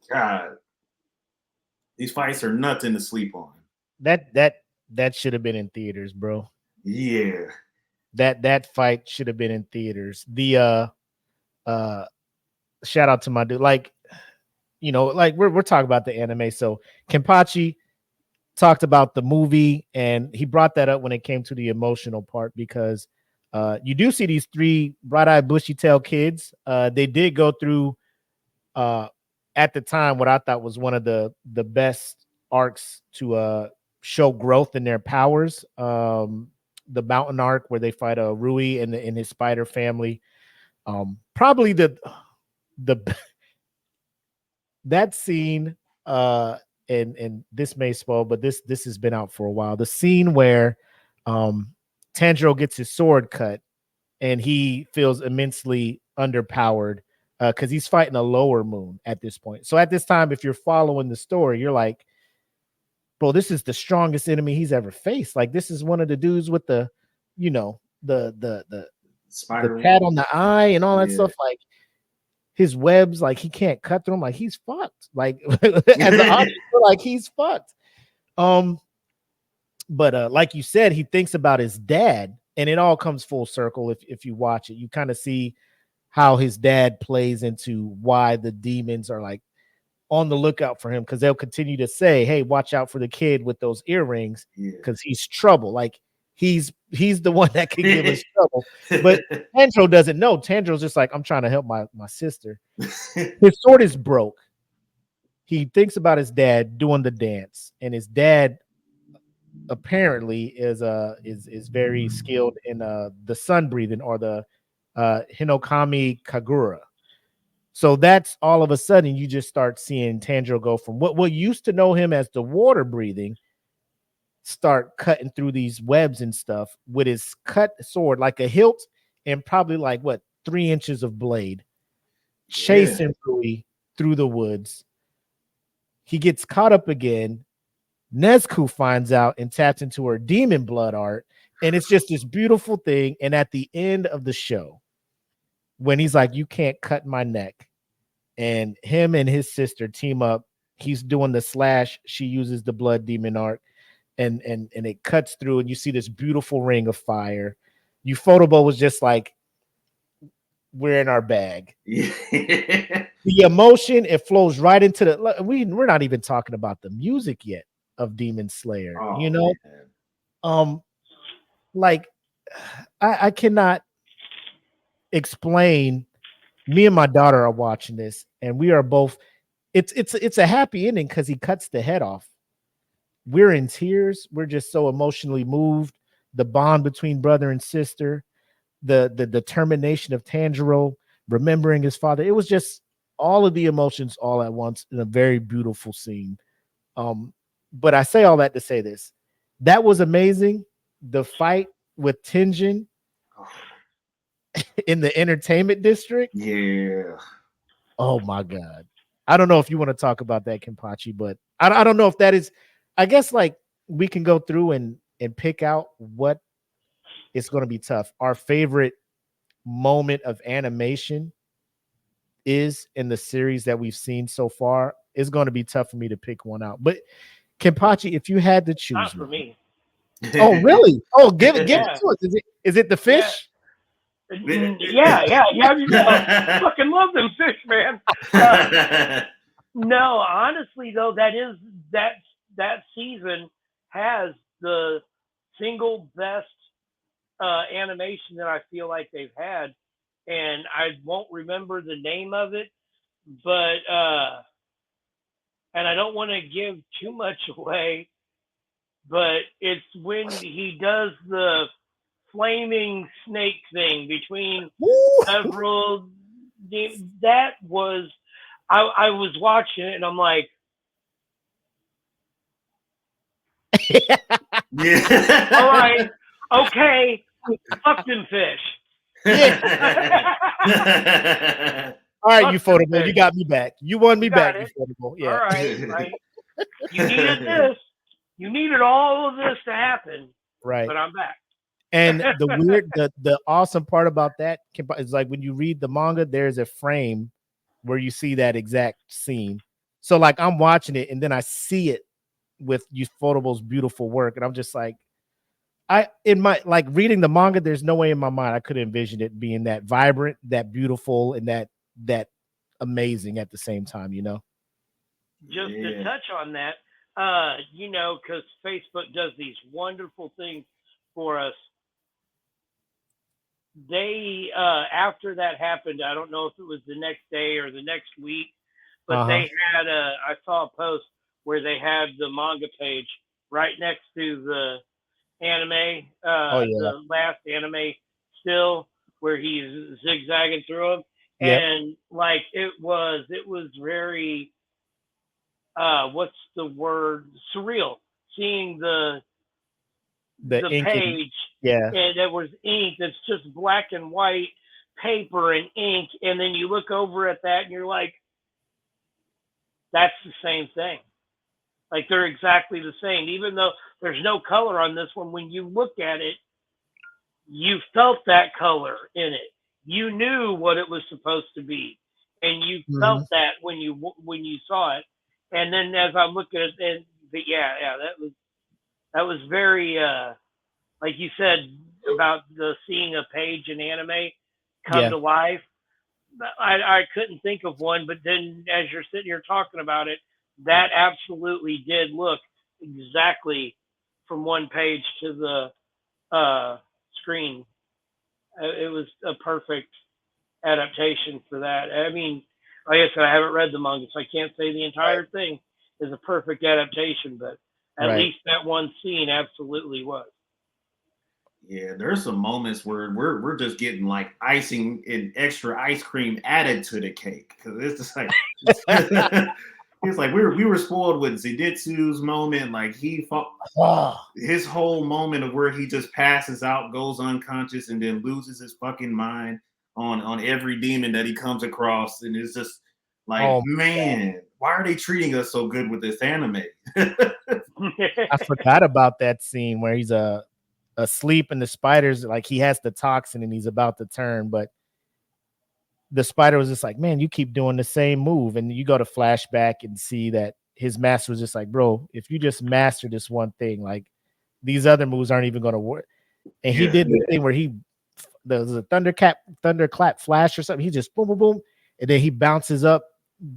God, these fights are nothing to sleep on. That should have been in theaters, bro. Yeah, that fight should have been in theaters. The shout out to my dude. Like, like we're talking about the anime. So Kenpachi talked about the movie, and he brought that up when it came to the emotional part, because you do see these 3 bright-eyed, bushy-tailed kids. They did go through at the time what I thought was one of the best arcs to show growth in their powers. The mountain arc where they fight Rui and his spider family. Probably the that scene, and this may spoil, but this has been out for a while. The scene where Tanjiro gets his sword cut and he feels immensely underpowered because he's fighting a lower moon at this point. So at this time, if you're following the story, you're like, bro, this is the strongest enemy he's ever faced. Like, this is one of the dudes with the, you know, the Spider tat on the eye and all that Yeah. stuff. Like, his webs, like he can't cut through them. Like, he's fucked. Like, as an audience, like he's fucked. But like you said, he thinks about his dad, and it all comes full circle. If you watch it, you kind of see how his dad plays into why the demons are like on the lookout for him, because they'll continue to say, hey, watch out for the kid with those earrings, because he's trouble. Like, he's the one that can give us trouble. But Tanjiro doesn't know. Tanjiro's just like, I'm trying to help my sister. His sword is broke. He thinks about his dad doing the dance, and his dad apparently is very skilled in the sun breathing, or the Hinokami Kagura. So that's all of a sudden you just start seeing Tanjiro go from what used to know him as the water breathing, start cutting through these webs and stuff with his cut sword, like a hilt, and probably like 3 inches of blade, chasing Rui through the woods. He gets caught up again. Nezuko finds out and taps into her demon blood art, and it's just this beautiful thing. And at the end of the show, when he's like, you can't cut my neck, and him and his sister team up, he's doing the slash, she uses the blood demon art, and it cuts through, and you see this beautiful ring of fire. Ufotable was just like, we're in our bag. The emotion, it flows right into the, we're not even talking about the music yet of Demon Slayer. Man. Like, I cannot explain. Me and my daughter are watching this, and we are both, it's a happy ending because he cuts the head off. We're in tears. We're just so emotionally moved. The bond between brother and sister, the determination of Tanjiro remembering his father. It was just all of the emotions all at once in a very beautiful scene. But I say all that to say this. That was amazing. The fight with Tenjin in the entertainment district. Yeah. Oh my God. I don't know if you want to talk about that, Kenpachi, but I don't know if that is, I guess, like, we can go through and pick out what it's going to be tough. Our favorite moment of animation is in the series that we've seen so far. It's going to be tough for me to pick one out. But Kenpachi, if you had to choose, not for me. Oh, really? Oh, give it to us. Is it the fish? Yeah. I fucking love them fish, man. No, honestly though, that season has the single best animation that I feel like they've had, and I won't remember the name of it, but and I don't want to give too much away, but it's when he does the flaming snake thing between several. That was, I was watching it and I'm like, all right, okay, fuck them fish. All right, Ufotable, you got me back. You won me back, Ufotable. Yeah. All right. You needed this. You needed all of this to happen. Right. But I'm back. And the awesome part about that is, like, when you read the manga, there's a frame where you see that exact scene. So, like, I'm watching it and then I see it with Ufotable's beautiful work, and I'm just like, reading the manga, there's no way in my mind I could envision it being that vibrant, that beautiful, and that amazing at the same time, Just to touch on that, because Facebook does these wonderful things for us. They after that happened, I don't know if it was the next day or the next week, but they had I saw a post where they had the manga page right next to the anime, the last anime still, where he's zigzagging through them, and like it was very what's the word, surreal, seeing the page, and it was ink that's just black and white paper and ink, and then you look over at that and you're like, that's the same thing. Like they're exactly the same, even though there's no color on this one. When you look at it, you felt that color in it. You knew what it was supposed to be, and you felt that when you saw it. And then as I'm looking at it, but that was very like you said about the seeing a page in anime come to life. I couldn't think of one, but then as you're sitting here talking about it, that absolutely did look exactly from one page to the screen. It was a perfect adaptation for that. I mean, like I said, I haven't read the manga, so I can't say the entire thing is a perfect adaptation, but at least that one scene absolutely was. Yeah, there's some moments where we're just getting like icing and extra ice cream added to the cake, because it's just like it's like we were spoiled with Zenitsu's moment. Like he fought, his whole moment of where he just passes out, goes unconscious, and then loses his fucking mind on every demon that he comes across, and it's just like, man, why are they treating us so good with this anime? I forgot about that scene where he's asleep and the spider's like, he has the toxin and he's about to turn, but the spider was just like, man, you keep doing the same move. And you go to flashback and see that his master was just like, bro, if you just master this one thing, like these other moves aren't even going to work. And he did the thing where there was a thunderclap flash or something. He just boom, boom, boom. And then he bounces up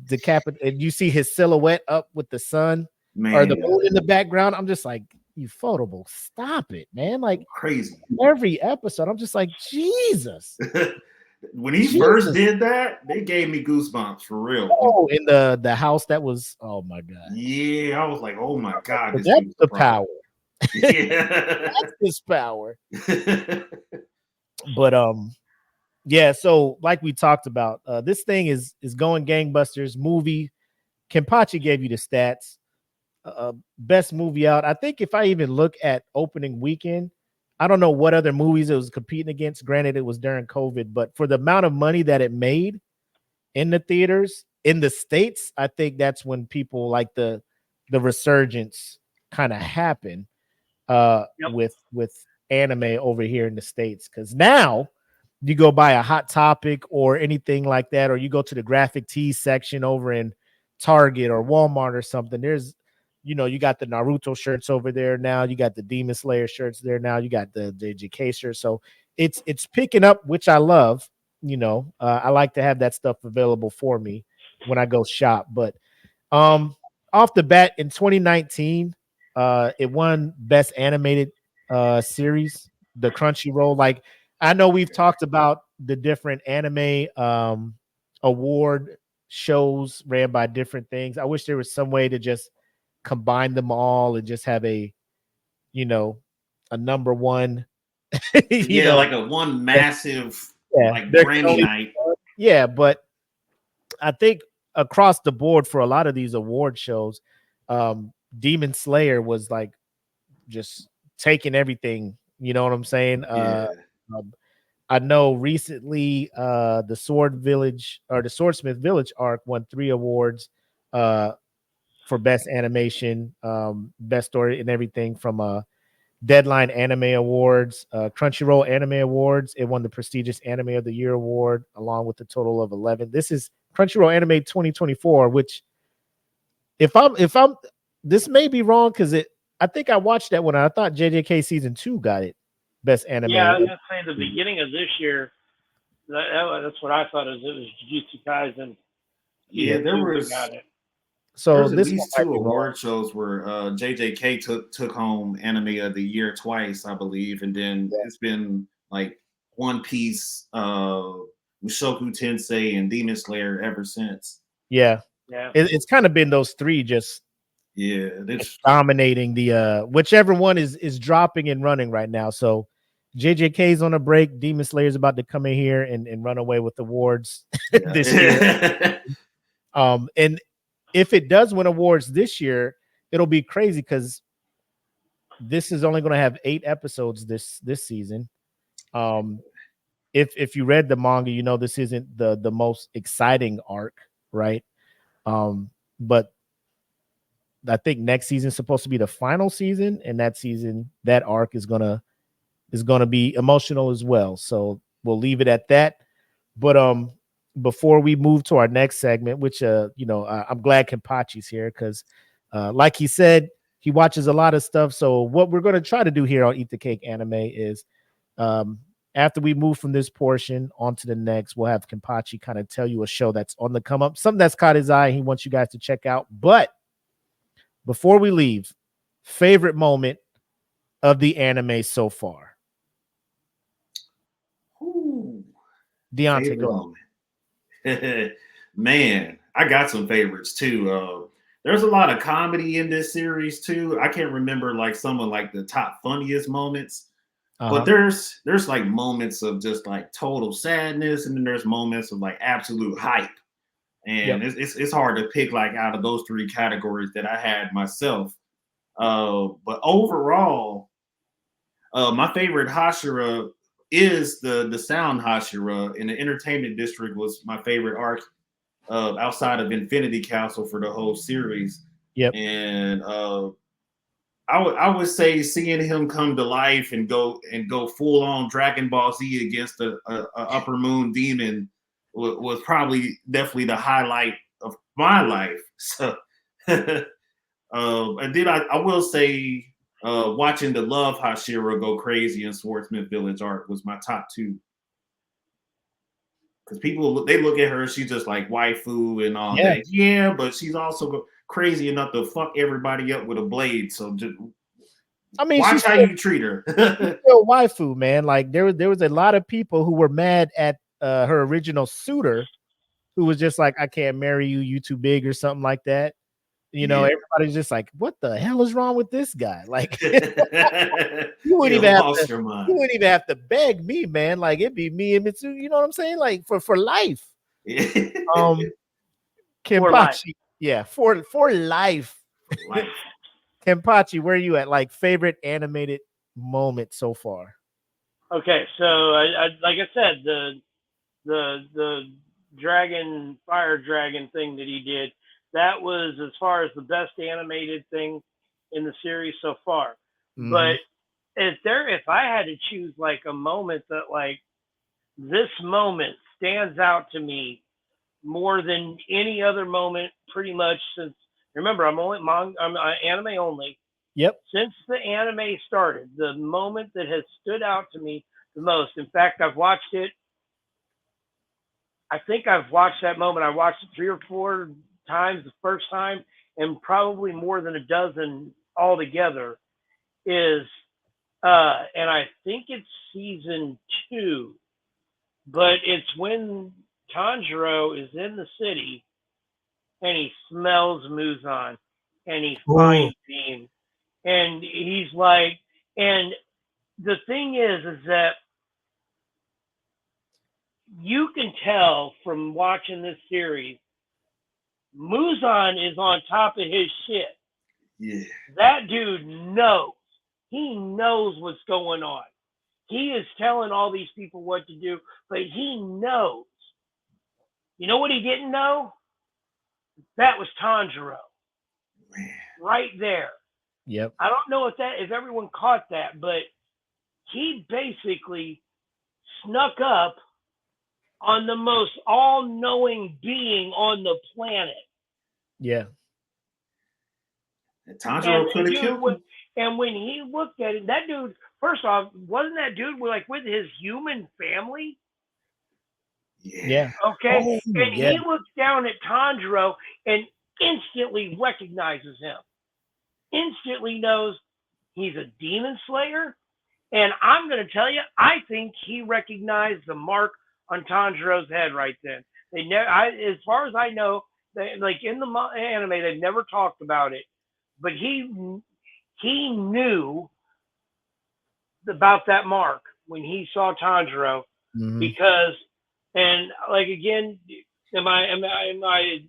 the cap, and you see his silhouette up with the sun or the moon in the background. I'm just like, you photable, stop it, man. Like crazy. Every episode, I'm just like, Jesus. When he first did that, they gave me goosebumps for real. Oh, in the house that was, oh my God. Yeah, I was like, oh my God. That's the power. Yeah. That's his power. But yeah, so like we talked about, this thing is going gangbusters. Movie, Kenpachi gave you the stats. Best movie out. I think if I even look at opening weekend, I don't know what other movies it was competing against. Granted, it was during COVID, but for the amount of money that it made in the theaters in the States, I think that's when people like the resurgence kind of happened with anime over here in the States. Because now you go buy a Hot Topic or anything like that, or you go to the graphic tees section over in Target or Walmart or something. There's, you got the Naruto shirts over there now. You got the Demon Slayer shirts there now. You got the JK shirts. So it's picking up, which I love. I like to have that stuff available for me when I go shop. But off the bat in 2019, it won Best Animated Series, the Crunchyroll. Like, I know we've talked about the different anime award shows ran by different things. I wish there was some way to just combine them all and just have a number one. Like a one massive like Grammy night. Yeah, but I think across the board for a lot of these award shows, Demon Slayer was like just taking everything. You know what I'm saying? I know recently the Swordsmith Village arc won 3 awards for best animation, best story, and everything from Deadline Anime Awards, Crunchyroll Anime Awards. It won the prestigious Anime of the Year award along with a total of 11. This is Crunchyroll Anime 2024, which if I'm this may be wrong because I think I watched that one. I thought JJK season 2 got it best anime. Yeah, I was gonna say the beginning of this year. That's what I thought. It was Jujutsu Kaisen. Yeah, there was. Got it. So there's at least 2 award shows where JJK took home Anime of the Year twice, I believe, and then it's been like One Piece, Mushoku Tensei, and Demon Slayer ever since. Yeah, Yeah. It's kind of been those three just it's dominating the whichever one is dropping and running right now. So JJK's on a break. Demon Slayer's about to come in here and run away with awards this year. And if it does win awards this year, it'll be crazy because this is only going to have 8 episodes this season. If you read the manga, you know this isn't the most exciting arc, right? But I think next season is supposed to be the final season, and that season, that arc is gonna be emotional as well. So we'll leave it at that. But before we move to our next segment, which I'm glad Kenpachi's here because like he said, he watches a lot of stuff. So what we're gonna try to do here on Eat the Cake Anime is after we move from this portion onto the next, we'll have Kenpachi kind of tell you a show that's on the come up, something that's caught his eye. He wants you guys to check out. But before we leave, favorite moment of the anime so far. Deante, go ahead. Man, I got some favorites too. There's a lot of comedy in this series too. I can't remember like some of like the top funniest moments, but there's like moments of just like total sadness, and then there's moments of like absolute hype. And it's hard to pick like out of those 3 categories that I had myself. But overall, my favorite Hashira is the sound Hashira, and the entertainment district was my favorite arc outside of Infinity Castle for the whole series. And I would say seeing him come to life and go full on Dragon Ball Z against a Upper Moon demon was probably definitely the highlight of my life. So, and then I will say watching the Love Hashira go crazy in Swordsmith Village arc was my top 2. Because people, they look at her, she's just like waifu and all that. Yeah, but she's also crazy enough to fuck everybody up with a blade. So just, watch how you treat her. Still waifu, man. Like there was a lot of people who were mad at her original suitor, who was just like, I can't marry you, you too big or something like that. You know, everybody's just like, what the hell is wrong with this guy? Like, you wouldn't even have to beg me, man. Like, it'd be me and Mitsu, you know what I'm saying? Like for life. Kenpachi, for life. Kenpachi, where are you at? Like, favorite animated moment so far? Okay, so I like I said, the fire dragon thing that he did, that was as far as the best animated thing in the series so far. But if I had to choose like a moment that like this moment stands out to me more than any other moment, pretty much since, remember, I'm anime only. Since the anime started, the moment that has stood out to me the most, in fact, I've watched it. I think I've watched that moment. I watched it 3 or 4 times the first time, and probably more than a dozen altogether. And I think it's season 2, but it's when Tanjiro is in the city and he smells Muzan and he finds him, and he's like, and the thing is that you can tell from watching this series, Muzan is on top of his shit. Yeah. That dude knows. He knows what's going on. He is telling all these people what to do, but he knows. You know what he didn't know? That was Tanjiro. Man. Right there. I don't know if everyone caught that, but he basically snuck up on the most all-knowing being on the planet. And Tanjiro could have killed him. And when he looked at it, that dude, first off, wasn't that dude like with his human family? Okay. He looks down at Tanjiro and instantly recognizes him. Instantly knows he's a demon slayer. And I'm going to tell you, I think he recognized the mark on Tanjiro's head right then. As far as I know, like in the anime, they've never talked about it, but he knew about that mark when he saw Tanjiro, because, and like again, am I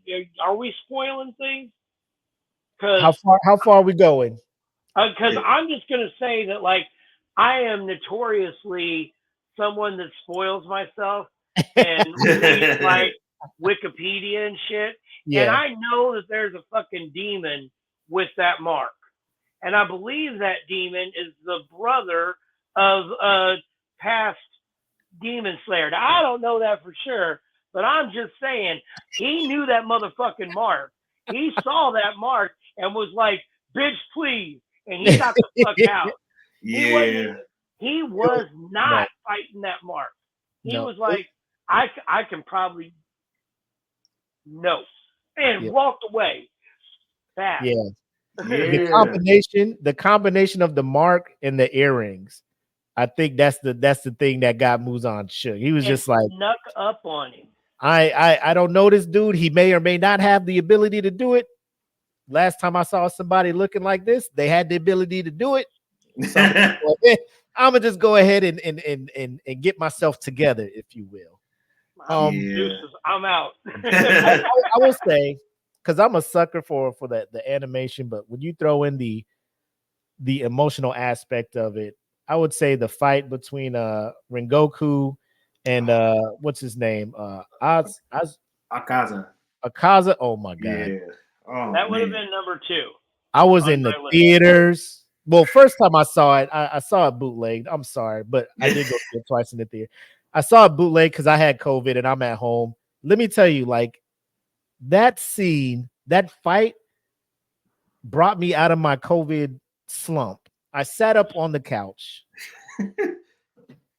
are we spoiling things? How far are we going? Because I'm just gonna say that, like, I am notoriously someone that spoils myself and reads like Wikipedia and shit, and I know that there's a fucking demon with that mark, and I believe that demon is the brother of a past demon slayer. Now, I don't know that for sure, but I'm just saying he knew that motherfucking mark. He saw that mark and was like, "Bitch, please," and he got the fuck out. Yeah. He was not fighting that mark. He was like, I can probably and walked away fast. Yeah. Yeah. The combination of the mark and the earrings, I think that's the thing that got Muzan shook. He was just like, snuck up on him. I don't know this dude. He may or may not have the ability to do it. Last time I saw somebody looking like this, they had the ability to do it. So I'm gonna just go ahead and get myself together, if you will. I'm out. I will say, because I'm a sucker for the animation, but when you throw in the emotional aspect of it, I would say the fight between Rengoku and what's his name? Akaza. Oh my god. Yeah. Oh, that would have been number 2. I was in the theaters. Well, first time I saw it, I saw it bootlegged. I'm sorry, but I did go see it twice in the theater. I saw it bootleg because I had COVID and I'm at home. Let me tell you, like, that scene, that fight brought me out of my COVID slump. I sat up on the couch.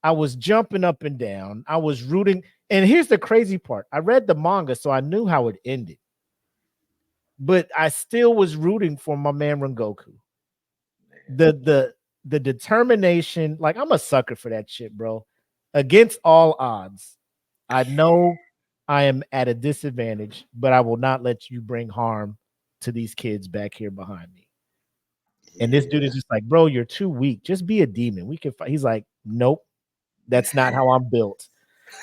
I was jumping up and down. I was rooting. And here's the crazy part. I read the manga, so I knew how it ended. But I still was rooting for my man Rengoku. The determination, like, I'm a sucker for that shit, bro. Against all odds. I know I am at a disadvantage, but I will not let you bring harm to these kids back here behind me. And this dude is just like, bro, you're too weak. Just be a demon. We can fight. He's like, nope, that's not how I'm built.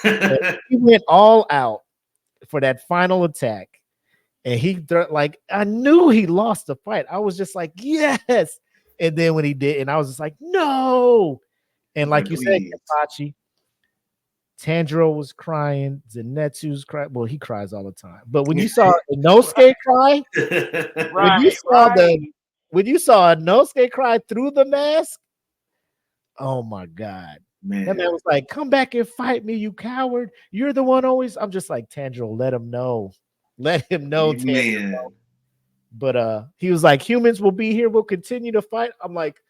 He went all out for that final attack. And like, I knew he lost the fight. I was just like, yes. And then when he did, and I was just like, no. And like you said, Kenpachi, Tanjiro was crying, Zenitsu's crying. Well, he cries all the time. But when you saw Inosuke cry, when you saw Inosuke cry through the mask, oh my god. Man. That man was like, come back and fight me, you coward. You're the one always. I'm just like, Tanjiro, let him know. Let him know, Tanjiro. But he was like, humans will be here, we'll continue to fight. I'm like,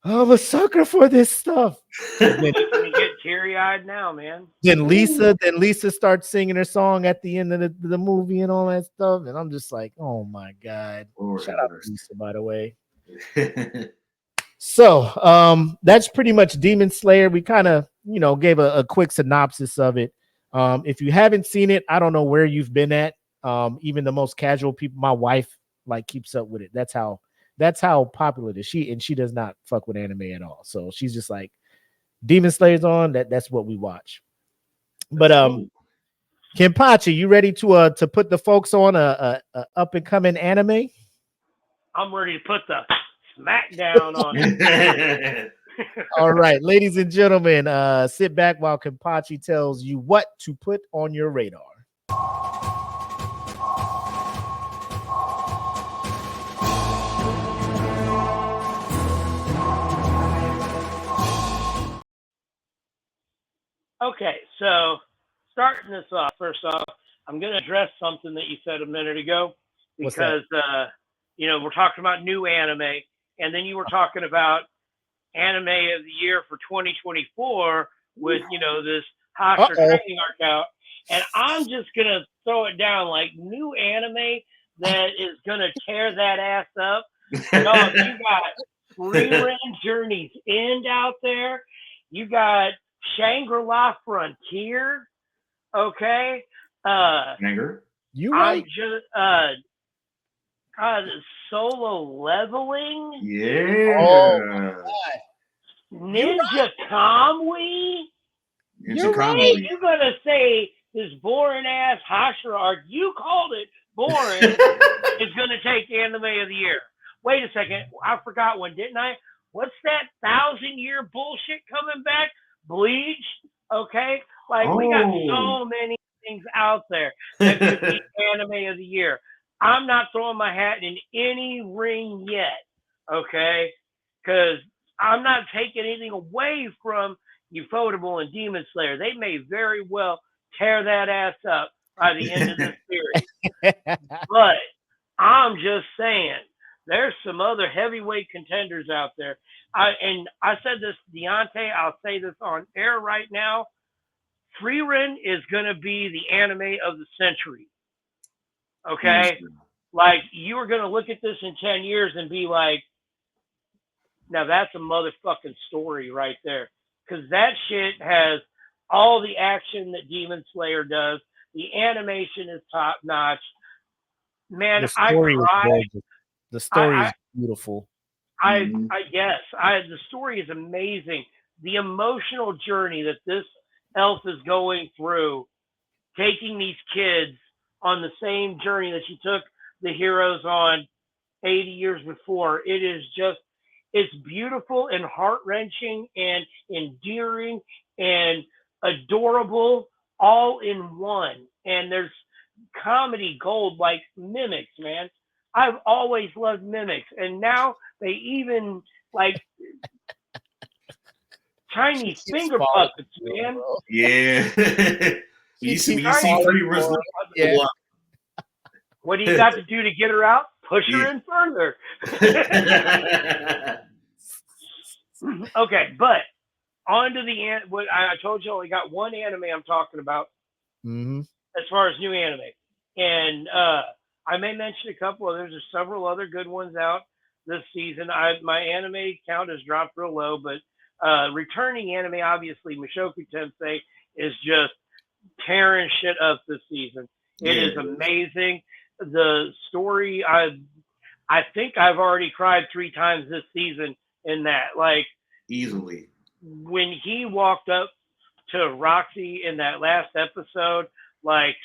I'm a sucker for this stuff. Then you get teary-eyed now, man. Then Lisa starts singing her song at the end of the movie and all that stuff. And I'm just like, oh my god. Shout out to Lisa, by the way. So that's pretty much Demon Slayer. We kind of, gave a quick synopsis of it. If you haven't seen it, I don't know where you've been at. Even the most casual people, my wife like keeps up with it. That's how popular it is. She does not fuck with anime at all. So she's just like, Demon Slayer's on, that's what we watch. But Kenpachi, you ready to put the folks on a up and coming anime? I'm ready to put the smackdown on it. All right, ladies and gentlemen, sit back while Kenpachi tells you what to put on your radar. Okay, so starting this off, first off, I'm going to address something that you said a minute ago, because we're talking about new anime, and then you were talking about anime of the year for 2024 with this Hostel training arc out, and I'm just going to throw it down like new anime that is going to tear that ass up. Dog, you got Freeland Journey's End out there. You got Shangri-La Frontier. Okay. Anger? You I'm right? just solo leveling. Oh, Yeah. you Ninja Kamui. You're Hey, right. Kamui. you gonna say this boring ass Hashira arc? You called it boring. Is gonna take Anime of the Year. Wait a second, I forgot one, didn't I? What's that 1,000-year bullshit coming back? Bleach. Okay, like we got Oh. so many things out there that could be Anime of the Year. I'm not throwing my hat in any ring yet. Okay, because I'm not taking anything away from Ufotable and Demon Slayer. They may very well tear that ass up by the end of this series. But I'm just saying, there's some other heavyweight contenders out there. I said this to Deante. I'll say this on air right now. Freerin is going to be the anime of the century. Okay? Like, you are going to look at this in 10 years and be like, now that's a motherfucking story right there. Because that shit has all the action that Demon Slayer does. The animation is top notch. Man, The I story is cried. gorgeous. The story is beautiful. The story is amazing. The emotional journey that this elf is going through, taking these kids on the same journey that she took the heroes on 80 years before. It's beautiful and heart wrenching and endearing and adorable all in one. And there's comedy gold like Mimics, man. I've always loved Mimics, and now they even like Chinese finger puppets, man. Yeah. you see falling Free for Wrestling. it. Yeah. What do you got to do to get her out? Push her in further. Okay, but on to the what I told you, I only got one anime I'm talking about as far as new anime, and I may mention a couple others. There's several other good ones out this season. My anime count has dropped real low, but returning anime, obviously, Mushoku Tensei is just tearing shit up this season. It is amazing. The story, I think I've already cried 3 times this season in that. Like, easily. When he walked up to Roxy in that last episode, like,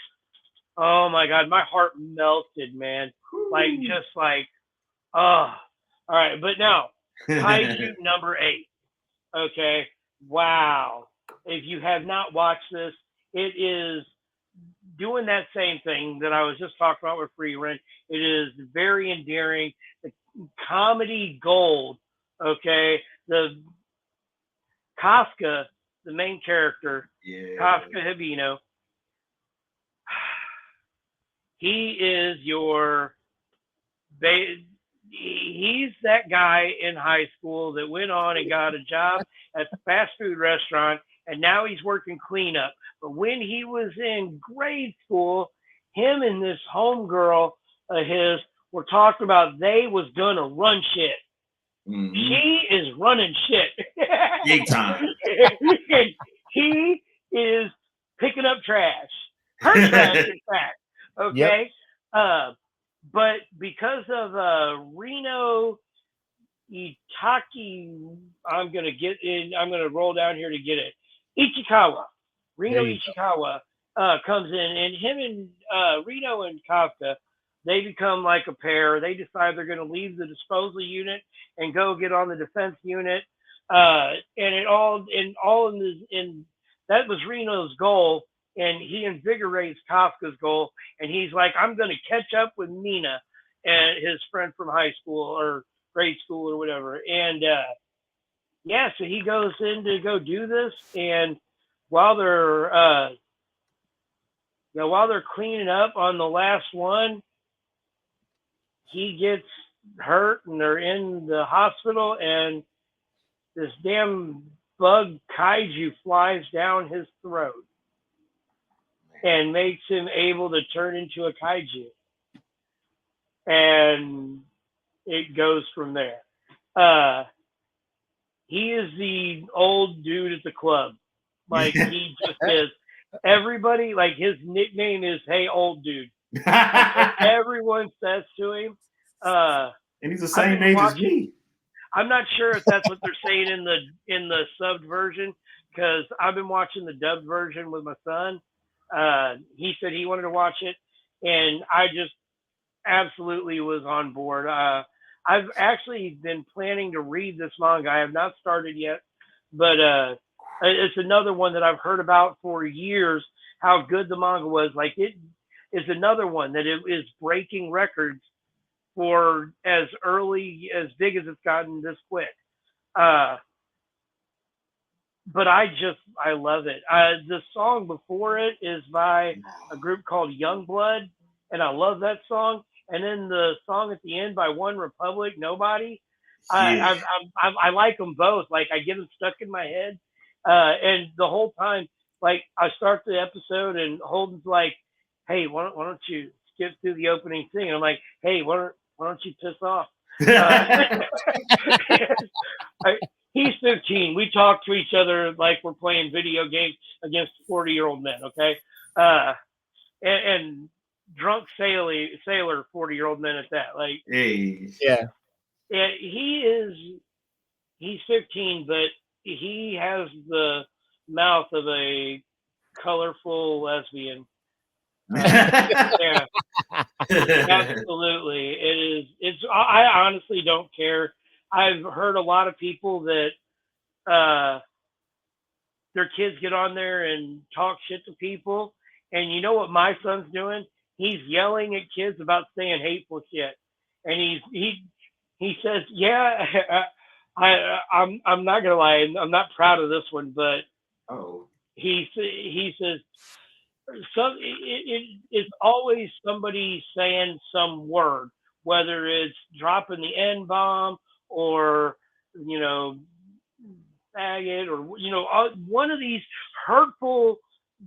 oh my God, my heart melted, man. Like, just like, oh. All right, but now, Kaiju number 8. Okay, wow. If you have not watched this, it is doing that same thing that I was just talking about with Free Rent. It is very endearing. The comedy gold. Okay, the Kafka, the main character, Kafka Hibino. He is he's that guy in high school that went on and got a job at the fast food restaurant, and now he's working cleanup. But when he was in grade school, him and this homegirl of his were talking about they was gonna run shit. Mm-hmm. She is running shit. Big time. And he is picking up trash. Her trash, in fact. Okay? Yep. But because of Reno Itaki, I'm gonna roll down here to get it. Ichikawa. Reno Ichikawa comes in, and him and Reno and Kafka, they become like a pair. They decide they're gonna leave the disposal unit and go get on the defense unit. And that was Reno's goal, and he invigorates Kafka's goal, and he's like, I'm going to catch up with Mina, and his friend from high school or grade school or whatever. And so he goes in to go do this, and while they're cleaning up on the last one, he gets hurt, and they're in the hospital, and this damn bug kaiju flies down his throat and makes him able to turn into a kaiju. And it goes from there. He is the old dude at the club. Like, he just is. Everybody, like, his nickname is, hey, old dude. That's what everyone says to him. And he's the same age as me. I'm not sure if that's what they're saying in the subbed version, because I've been watching the dubbed version with my son. He said he wanted to watch it, and I just absolutely was on board. I've actually been planning to read this manga. I have not started yet, but it's another one that I've heard about for years, how good the manga was. Like, it is another one that it is breaking records for as big as it's gotten this quick. But I love it. The song before it is by a group called Youngblood, and I love that song. And then the song at the end by One Republic, Nobody. Yeah. I like them both. Like, I get them stuck in my head, and the whole time, like, I start the episode and Holden's like, "Hey, why don't you skip through the opening thing?" And I'm like, "Hey, why don't you piss off?" He's 15. We talk to each other like we're playing video games against 40-year-old men, okay? And drunk sailor 40-year-old men at that. Like, hey. Yeah. He's 15, but he has the mouth of a colorful lesbian. Yeah, absolutely. It is. I honestly don't care. I've heard a lot of people that their kids get on there and talk shit to people, and you know what my son's doing? He's yelling at kids about saying hateful shit, and he says, "Yeah, I'm not gonna lie, I'm not proud of this one, but he says." It's always somebody saying some word, whether it's dropping the N bomb or, faggot, or, one of these hurtful,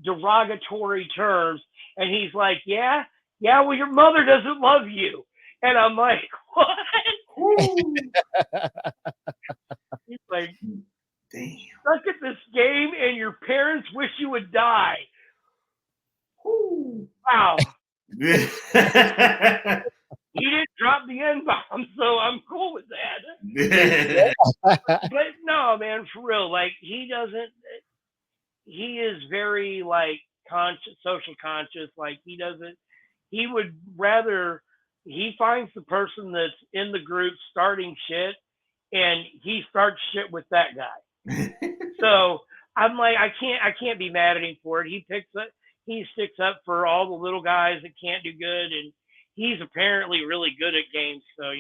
derogatory terms. And he's like, yeah, well, your mother doesn't love you. And I'm like, what? He's like, damn. Look at this game and your parents wish you would die. Wow. He didn't drop the N-bomb, so I'm cool with that. But no, man, for real, like, he is very, like, social conscious. Like, he would rather, he finds the person that's in the group starting shit, and he starts shit with that guy. So I'm like, I can't be mad at him for it. He sticks up for all the little guys that can't do good, and he's apparently really good at games. So,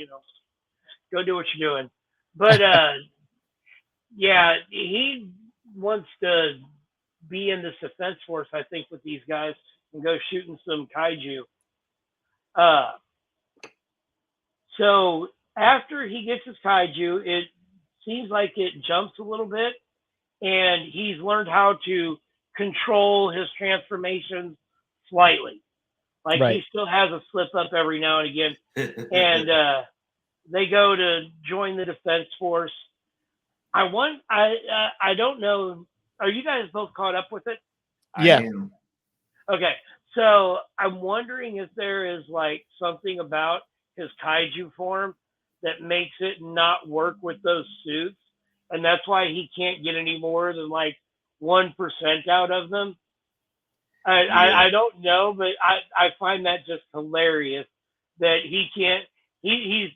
go do what you're doing. But yeah, he wants to be in this defense force, I think, with these guys and go shooting some kaiju. So after he gets his kaiju, it seems like it jumps a little bit, and he's learned how to control his transformations slightly. Like, right. He still has a slip up every now and again. And they go to join the defense force. I don't know. Are you guys both caught up with it? Yeah. Okay. So I'm wondering if there is, like, something about his kaiju form that makes it not work with those suits. And that's why he can't get any more than, like, 1% out of them. I don't know, but I find that just hilarious that he can't. He's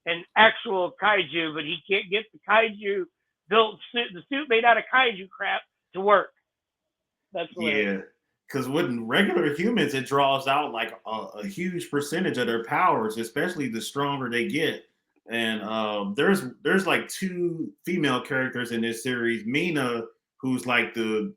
an actual kaiju, but he can't get the kaiju built suit, the suit made out of kaiju crap, to work. That's hilarious. Yeah, because with regular humans, it draws out like a huge percentage of their powers, especially the stronger they get. And there's like 2 female characters in this series. Mina, who's like the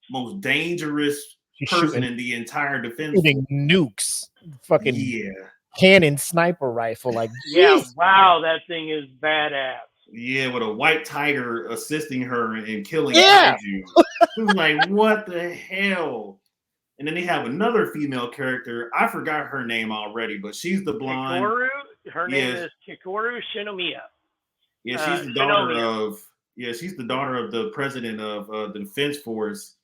most dangerous person in the entire defense. Shooting nukes, fucking cannon sniper rifle. Like, yeah, wow, that thing is badass. Yeah, with a white tiger assisting her in killing kaiju. It was like, what the hell? And then they have another female character. I forgot her name already, but she's the blonde. Kikoru? Her name is Kikoru Shinomiya. Yeah, she's the daughter of. Yeah, she's the daughter of the president of the Defense Force.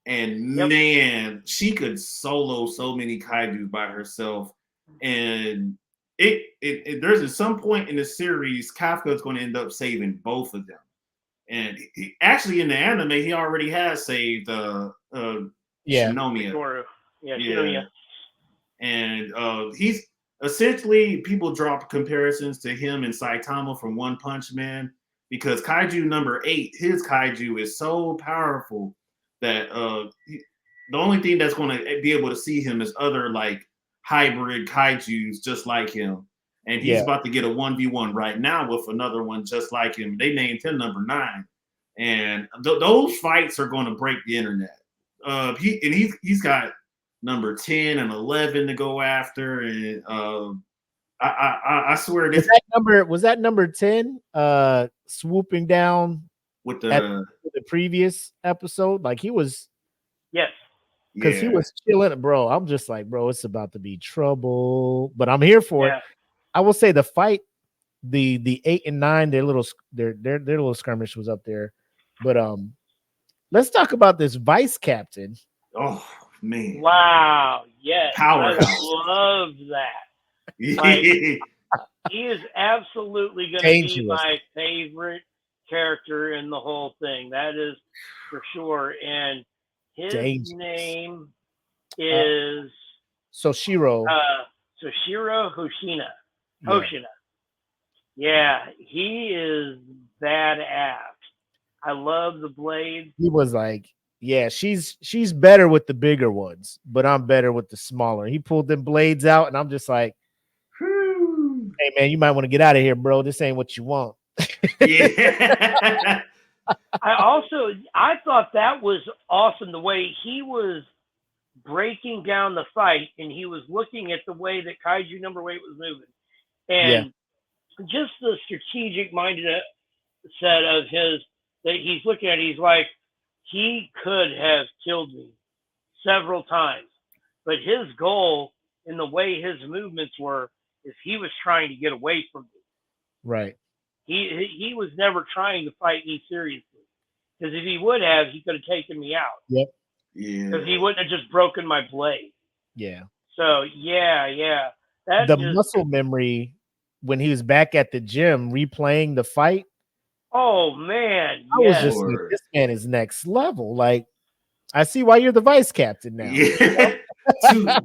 And man, she could solo so many kaiju by herself. And there's at some point in the series, Kafka's going to end up saving both of them. And actually, in the anime, he already has saved Shinomiya. Shinomiya. And he's essentially, people drop comparisons to him and Saitama from One Punch Man, because Kaiju number 8, his Kaiju is so powerful that the only thing that's going to be able to see him is other like hybrid Kaijus just like him. And he's about to get a 1v1 right now with another one just like him. They named him number 9. And those fights are going to break the internet. He's got number 10 and 11 to go after. And I swear this was that number 10 swooping down with the previous episode? Like he was, yes, because he was chilling, bro. I'm just like, bro, it's about to be trouble, but I'm here for it. I will say the fight, the 8 and 9, their little skirmish was up there. But let's talk about this vice captain. Oh man! Wow! Yes, powerhouse. I love that. Like, he is absolutely going to be my favorite character in the whole thing. That is for sure. And his name is Soshiro. Soshiro Hoshina. Hoshina. Yeah, he is badass. I love the blades. He was like, yeah, she's better with the bigger ones, but I'm better with the smaller. He pulled them blades out, and I'm just like, hey man, you might want to get out of here, bro. This ain't what you want. Yeah. I thought that was awesome, the way he was breaking down the fight, and he was looking at the way that Kaiju number 8 was moving, and just the strategic mindset of his that he's looking at. He's like, he could have killed me several times, but his goal in the way his movements were is he was trying to get away from me. Right. He was never trying to fight me seriously, because if he would have, he could have taken me out. Yep. Yeah. Because he wouldn't have just broken my blade. Yeah. So yeah. Muscle memory when he was back at the gym replaying the fight. Oh man, I was just like, this man is next level. Like, I see why you're the vice captain now. Yeah.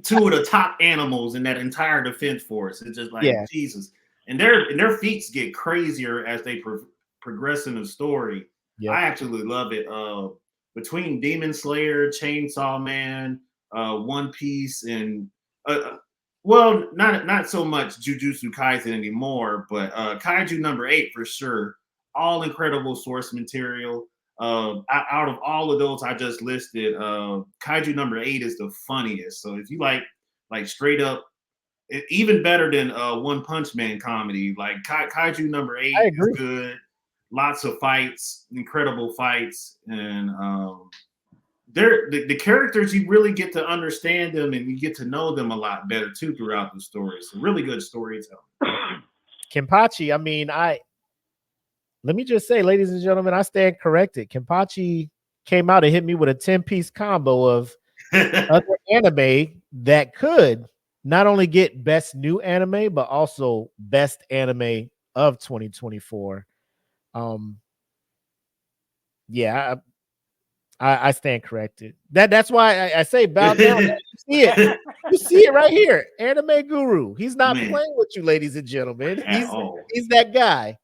two of the top animals in that entire defense force. It's just like Jesus. And their feats get crazier as they progress in the story. Yep. I actually love it. Between Demon Slayer, Chainsaw Man, One Piece, and well, not so much Jujutsu Kaisen anymore, but Kaiju number 8 for sure. All incredible source material. Out of all of those I just listed, Kaiju number 8 is the funniest. So if you like straight up, even better than One Punch Man comedy, like Kaiju number 8 is good. Lots of fights, incredible fights, and they're the characters, you really get to understand them and you get to know them a lot better too throughout the story. It's a really good storytelling. Kenpachi, I mean, let me just say, ladies and gentlemen, I stand corrected. Kenpachi came out and hit me with a 10-piece combo of other anime that could not only get best new anime, but also best anime of 2024. Yeah, I stand corrected. That's why I say bow down. You see it. You see it right here. Anime Guru. He's not playing with you, ladies and gentlemen. He's that guy.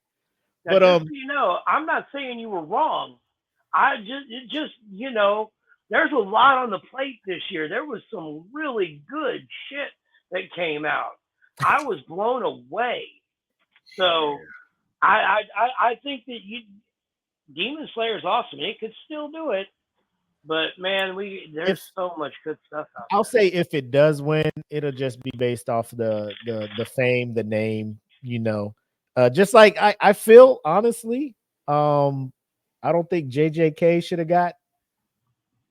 Now, but just so you know, I'm not saying you were wrong. I just you know, there's a lot on the plate this year. There was some really good shit that came out. I was blown away. So I think that Demon Slayer is awesome. It could still do it, but man, there's so much good stuff out there. I'll say if it does win, it'll just be based off the fame, the name, you know. Just like I feel, honestly, I don't think JJK should have got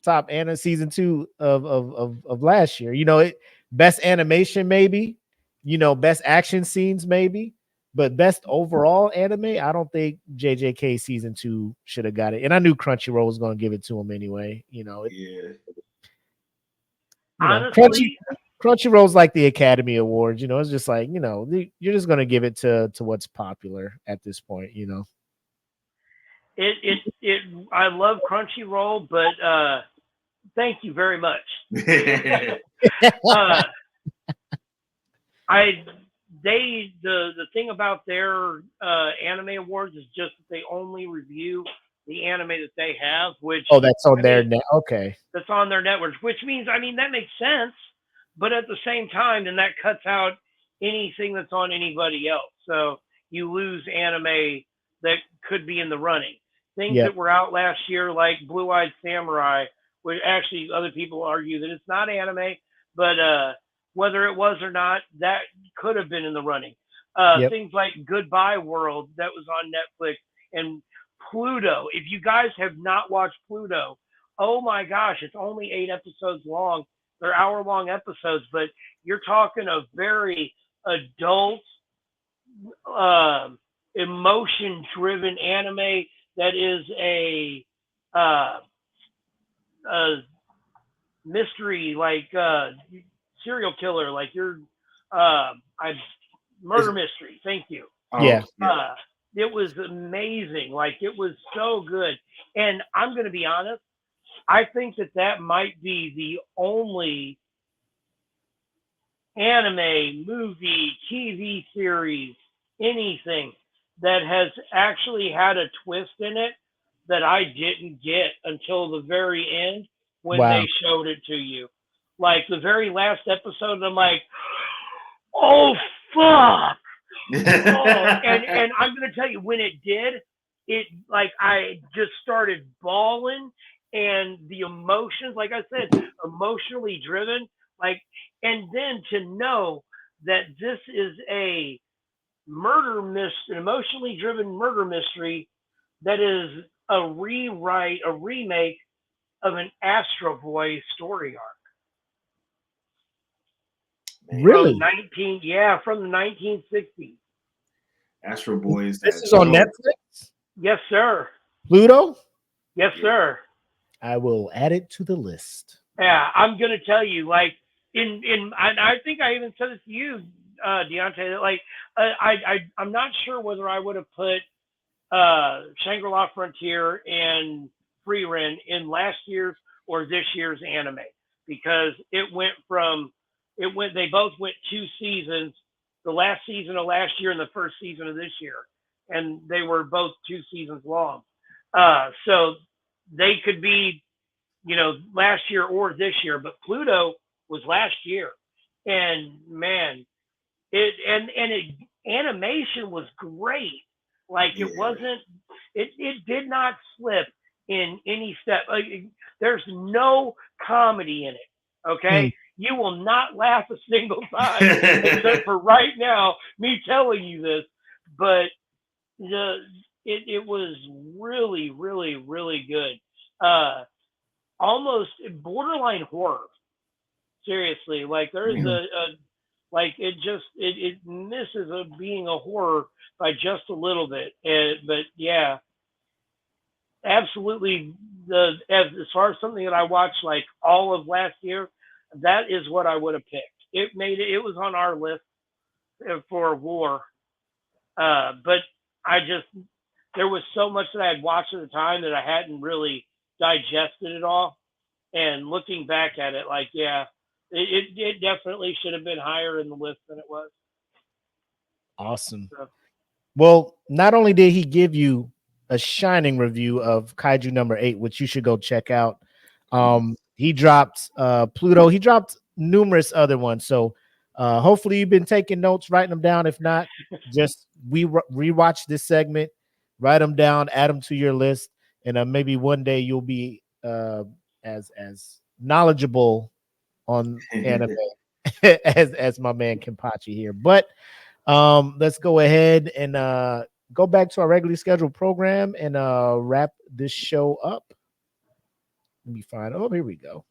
top Anna season 2 of last year. You know, best animation maybe, you know, best action scenes maybe, But best overall anime, I don't think JJK season 2 should have got it. And I knew Crunchyroll was going to give it to him anyway. Honestly, Crunchyroll's like the Academy Awards. It's just like, you're just going to give it to what's popular at this point. I love Crunchyroll, but thank you very much. The thing about their anime awards is just that they only review the anime that they have, which that's on their net. Okay, that's on their networks, which means that makes sense, but at the same time, then that cuts out anything that's on anybody else. So you lose anime that could be in the running. Things that were out last year, like Blue Eyed Samurai, which actually other people argue that it's not anime, but whether it was or not, that could have been in the running. Things like Goodbye World, that was on Netflix, and Pluto. If you guys have not watched Pluto, oh my gosh, it's only 8 episodes long. They're hour-long episodes, but you're talking a very adult, emotion-driven anime that is a mystery, like serial killer, like murder mystery. Thank you. It was amazing. Like, it was so good. And I'm going to be honest, I think that might be the only anime, movie, TV series, anything that has actually had a twist in it that I didn't get until the very end when they showed it to you. Like, the very last episode, I'm like, oh, fuck. And I'm going to tell you, when it did, I just started bawling, and the emotions, like I said, emotionally driven, and then to know that this is an emotionally driven murder mystery that is a remake of an Astro Boy story arc. Really? From the 1960s. Astro Boys. This is on Netflix? Yes, sir. Pluto? Yes, sir. I will add it to the list. Yeah, I'm gonna tell you, like, and I think I even said this to you, Deante, like, I'm not sure whether I would have put Shangri-La Frontier and Frieren in last year's or this year's anime, because they both went 2 seasons, the last season of last year and the first season of this year, and they were both 2 seasons long. So they could be, last year or this year, but Pluto was last year, and man, animation was great. Like, it wasn't, it did not slip in any step. There's no comedy in it. Okay. You will not laugh a single time, except for right now, me telling you this, but it was really, really, really good. Almost borderline horror. Seriously, like, there's it misses of being a horror by just a little bit. But yeah, absolutely. As far as something that I watched like all of last year, that is what I would have picked. It was on our list for war. But there was so much that I had watched at the time that I hadn't really digested it all. And looking back at it, like, yeah, it definitely should have been higher in the list than it was. Awesome. So, well, not only did he give you a shining review of Kaiju number 8, which you should go check out. He dropped Pluto. He dropped numerous other ones. So hopefully you've been taking notes, writing them down. If not, just rewatch this segment, write them down, add them to your list, and maybe one day you'll be as knowledgeable on anime as my man Kenpachi here. But let's go ahead and go back to our regularly scheduled program and wrap this show up. Let me find. Oh, here we go.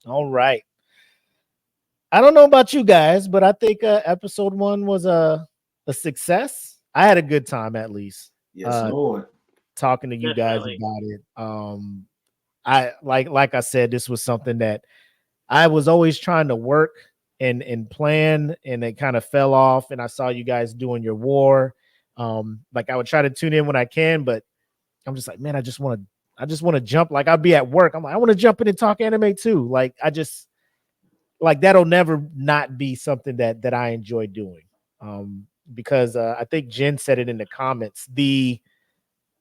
All right. I don't know about you guys, but I think episode 1 was a success. I had a good time, at least. Yes, Lord. Talking to you guys Definitely. about it. I like I said, this was something that I was always trying to work and plan, and it kind of fell off. And I saw you guys doing your war. Like I would try to tune in when I can, but I'm just like, man, I just want to jump. Like I'll be at work. I'm like, I want to jump in and talk anime too. Like I just like that'll never not be something that I enjoy doing. Because I think Jen said it in the comments. The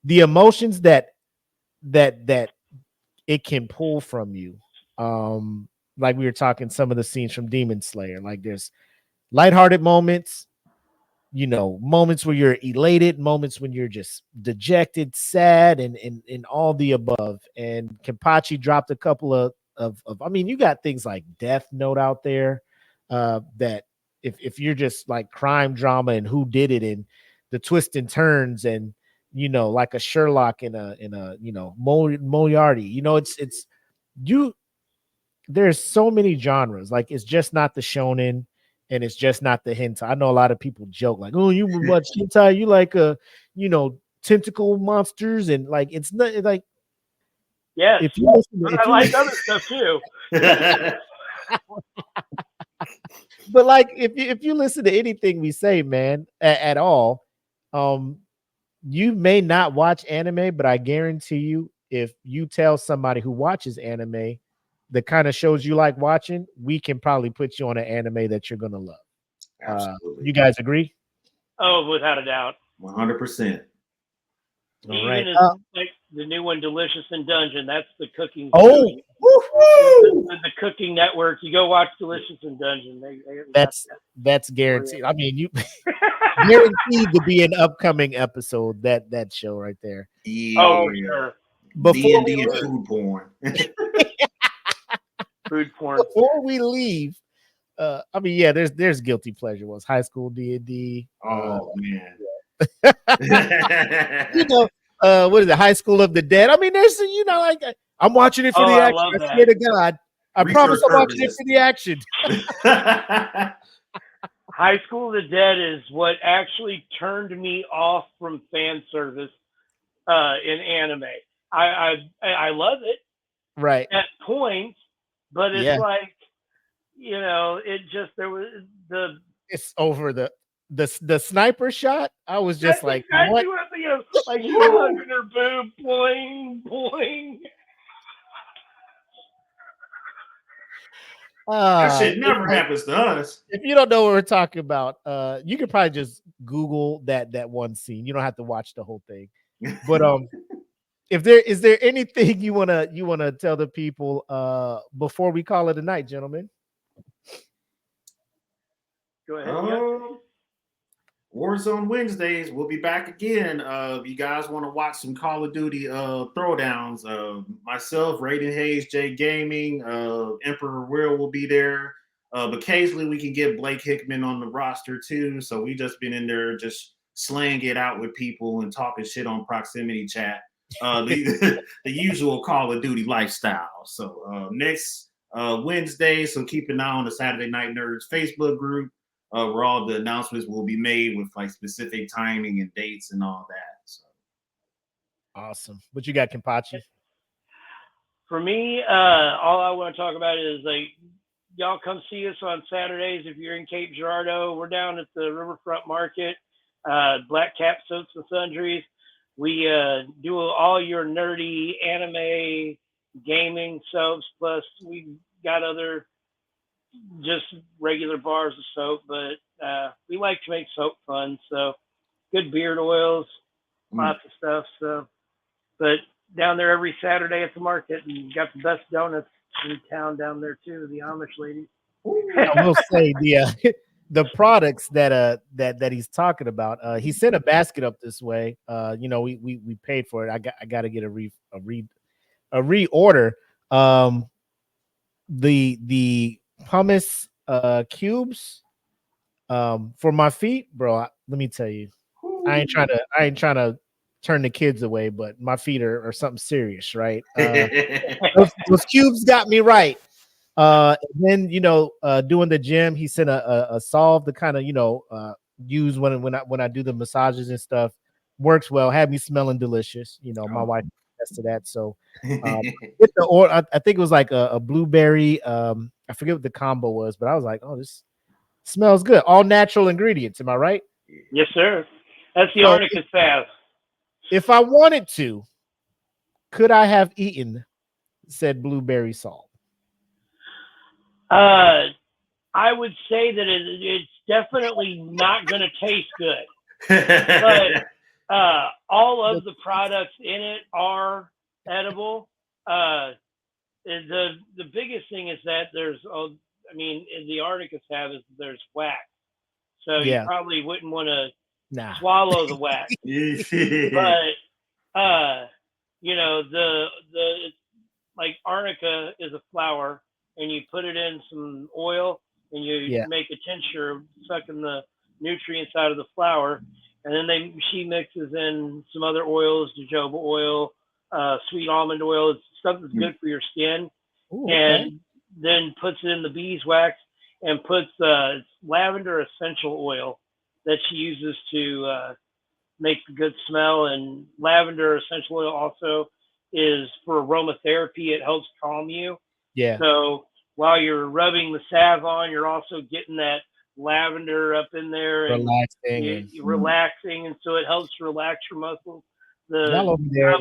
emotions that it can pull from you. Like we were talking some of the scenes from Demon Slayer. Like there's lighthearted moments, moments where you're elated, moments when you're just dejected, sad, and all the above. And Kenpachi dropped a couple of I mean, you got things like Death Note out there, that if you're just like crime drama and who did it and the twists and turns and like a Sherlock in a Moriarty, it's you there's so many genres. Like it's just not the shonen and it's just not the hentai. I know a lot of people joke like, "Oh, you watch hentai, you like tentacle monsters," and like it's not like Yes. if you listen But I like other stuff too. but like if you listen to anything we say, man, at all, you may not watch anime, but I guarantee you, if you tell somebody who watches anime the kind of shows you like watching, we can probably put you on an anime that you're gonna love. Absolutely. You guys agree? Oh, without a doubt. 100%. All Even right. like the new one, Delicious in Dungeon. That's the cooking. Oh, the cooking network. You go watch Delicious in Dungeon. that's guaranteed. I mean, you guaranteed to be an upcoming episode. That show right there. Yeah. Oh, sure. Before D&D and food porn. Food porn. Before we leave, I mean, yeah, there's guilty pleasure ones. High School D&D. Oh man. What is it? High School of the Dead. I mean, there's like I'm watching it for the action. I swear to God, I promise I'm watching it for the action. High School of the Dead is what actually turned me off from fan service in anime. I love it, right, at points, but it's like it just it's over the sniper shot. I was just like, exactly what like she's hugging her boob, boing boing. That shit never happens to us. If you don't know what we're talking about, you can probably just Google that one scene. You don't have to watch the whole thing. But if is there anything you wanna tell the people before we call it a night, gentlemen? Go ahead. Warzone Wednesdays, we'll be back again. If you guys want to watch some Call of Duty throwdowns, myself, Raiden Hayes, J Gaming, Emperor will be there. But occasionally we can get Blake Hickman on the roster too. So we just been in there just slaying it out with people and talking shit on proximity chat. The usual Call of Duty lifestyle. So next Wednesday, so keep an eye on the Saturday Night Nerds Facebook group. Where all the announcements will be made with like specific timing and dates and all that. So awesome. What you got, Kenpachi? For me, all I want to talk about is like y'all come see us on Saturdays if you're in Cape Girardeau. We're down at the Riverfront Market, Black Cap Soaps and Sundries. We do all your nerdy anime gaming soaps, plus we got other just regular bars of soap, but we like to make soap fun. So good beard oils, lots of stuff. So, but down there every Saturday at the market, and got the best donuts in town down there too. The Amish ladies. I will say the products that he's talking about. He sent a basket up this way. We paid for it. I got to get a reorder. The pumice cubes for my feet, bro. Let me tell you, I ain't trying to turn the kids away, but my feet are something serious, right? Those cubes got me right. And then doing the gym, he sent a solve to kind of use when I do the massages and stuff. Works well. Had me smelling delicious. My wife attested to that. So with the I think it was like a blueberry. I forget what the combo was, but I was like, oh, this smells good. All natural ingredients. Am I right? Yes, sir. That's the So arnica salve. if I wanted to, could I have eaten said blueberry salt? I would say that it's definitely not going to taste good, but all of the products in it are edible. The biggest thing is that there's, in the arnica salve there's wax, so you probably wouldn't want to swallow the wax. But the like arnica is a flower, and you put it in some oil, and you make a tincture sucking the nutrients out of the flower, and then she mixes in some other oils, jojoba oil, sweet almond oil. It's stuff that's good for your skin. Ooh, and then puts it in the beeswax and puts lavender essential oil that she uses to make the good smell. And lavender essential oil also is for aromatherapy. It helps calm you. Yeah. So while you're rubbing the salve on, you're also getting that lavender up in there and relaxing, and so it helps relax your muscles. Y'all over there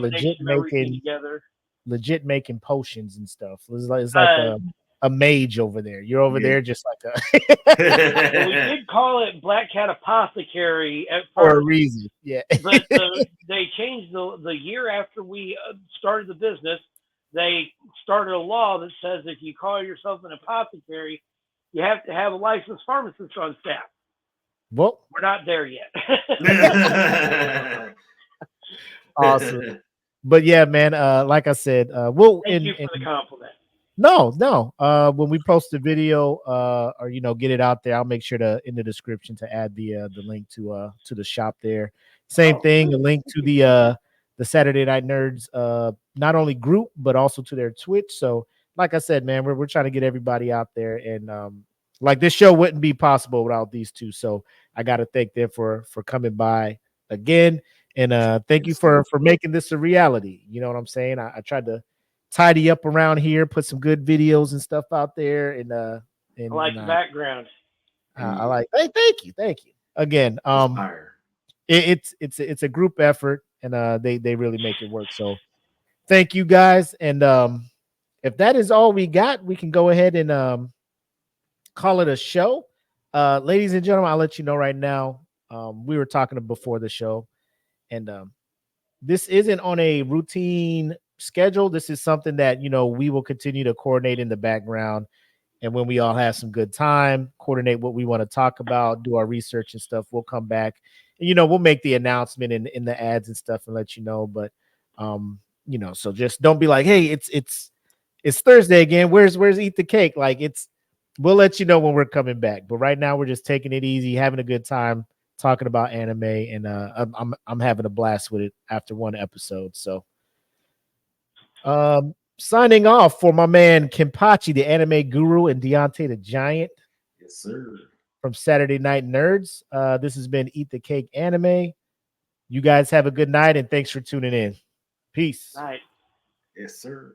legit making potions and stuff. It's like a mage over there. You're over there just like a. Well, we did call it Black Cat Apothecary at first for a reason. Yeah. But they changed the year after we started the business. They started a law that says if you call yourself an apothecary, you have to have a licensed pharmacist on staff. Well, we're not there yet. Awesome. But yeah, man, like I said, we'll thank you for the compliment. No. When we post the video, or get it out there, I'll make sure to in the description to add the link to the shop there. Same thing, a link to the Saturday Night Nerds not only group but also to their Twitch. So, like I said, man, we're trying to get everybody out there, and like this show wouldn't be possible without these two. So I got to thank them for coming by again, and thank you for making this a reality. You know what I'm saying? I tried to tidy up around here, put some good videos and stuff out there, and I like the background. I like. Hey, thank you again. It's a group effort, and they really make it work. So thank you guys, and if that is all we got, we can go ahead and call it a show. Ladies and gentlemen, I'll let you know right now. We were talking before the show, and this isn't on a routine schedule. This is something that we will continue to coordinate in the background, and when we all have some good time, coordinate what we want to talk about, do our research and stuff, we'll come back and we'll make the announcement in the ads and stuff and let you know. But so just don't be like, hey, it's Thursday again, where's Eat the Cake? Like, we'll let you know when we're coming back, but right now we're just taking it easy, having a good time talking about anime, and I'm having a blast with it after one episode. So signing off for my man Kenpachi, the anime guru, and Deante the Giant. Yes, sir. From Saturday Night Nerds. This has been Eat the Cake Anime. You guys have a good night, and thanks for tuning in. Peace. Night. Yes, sir.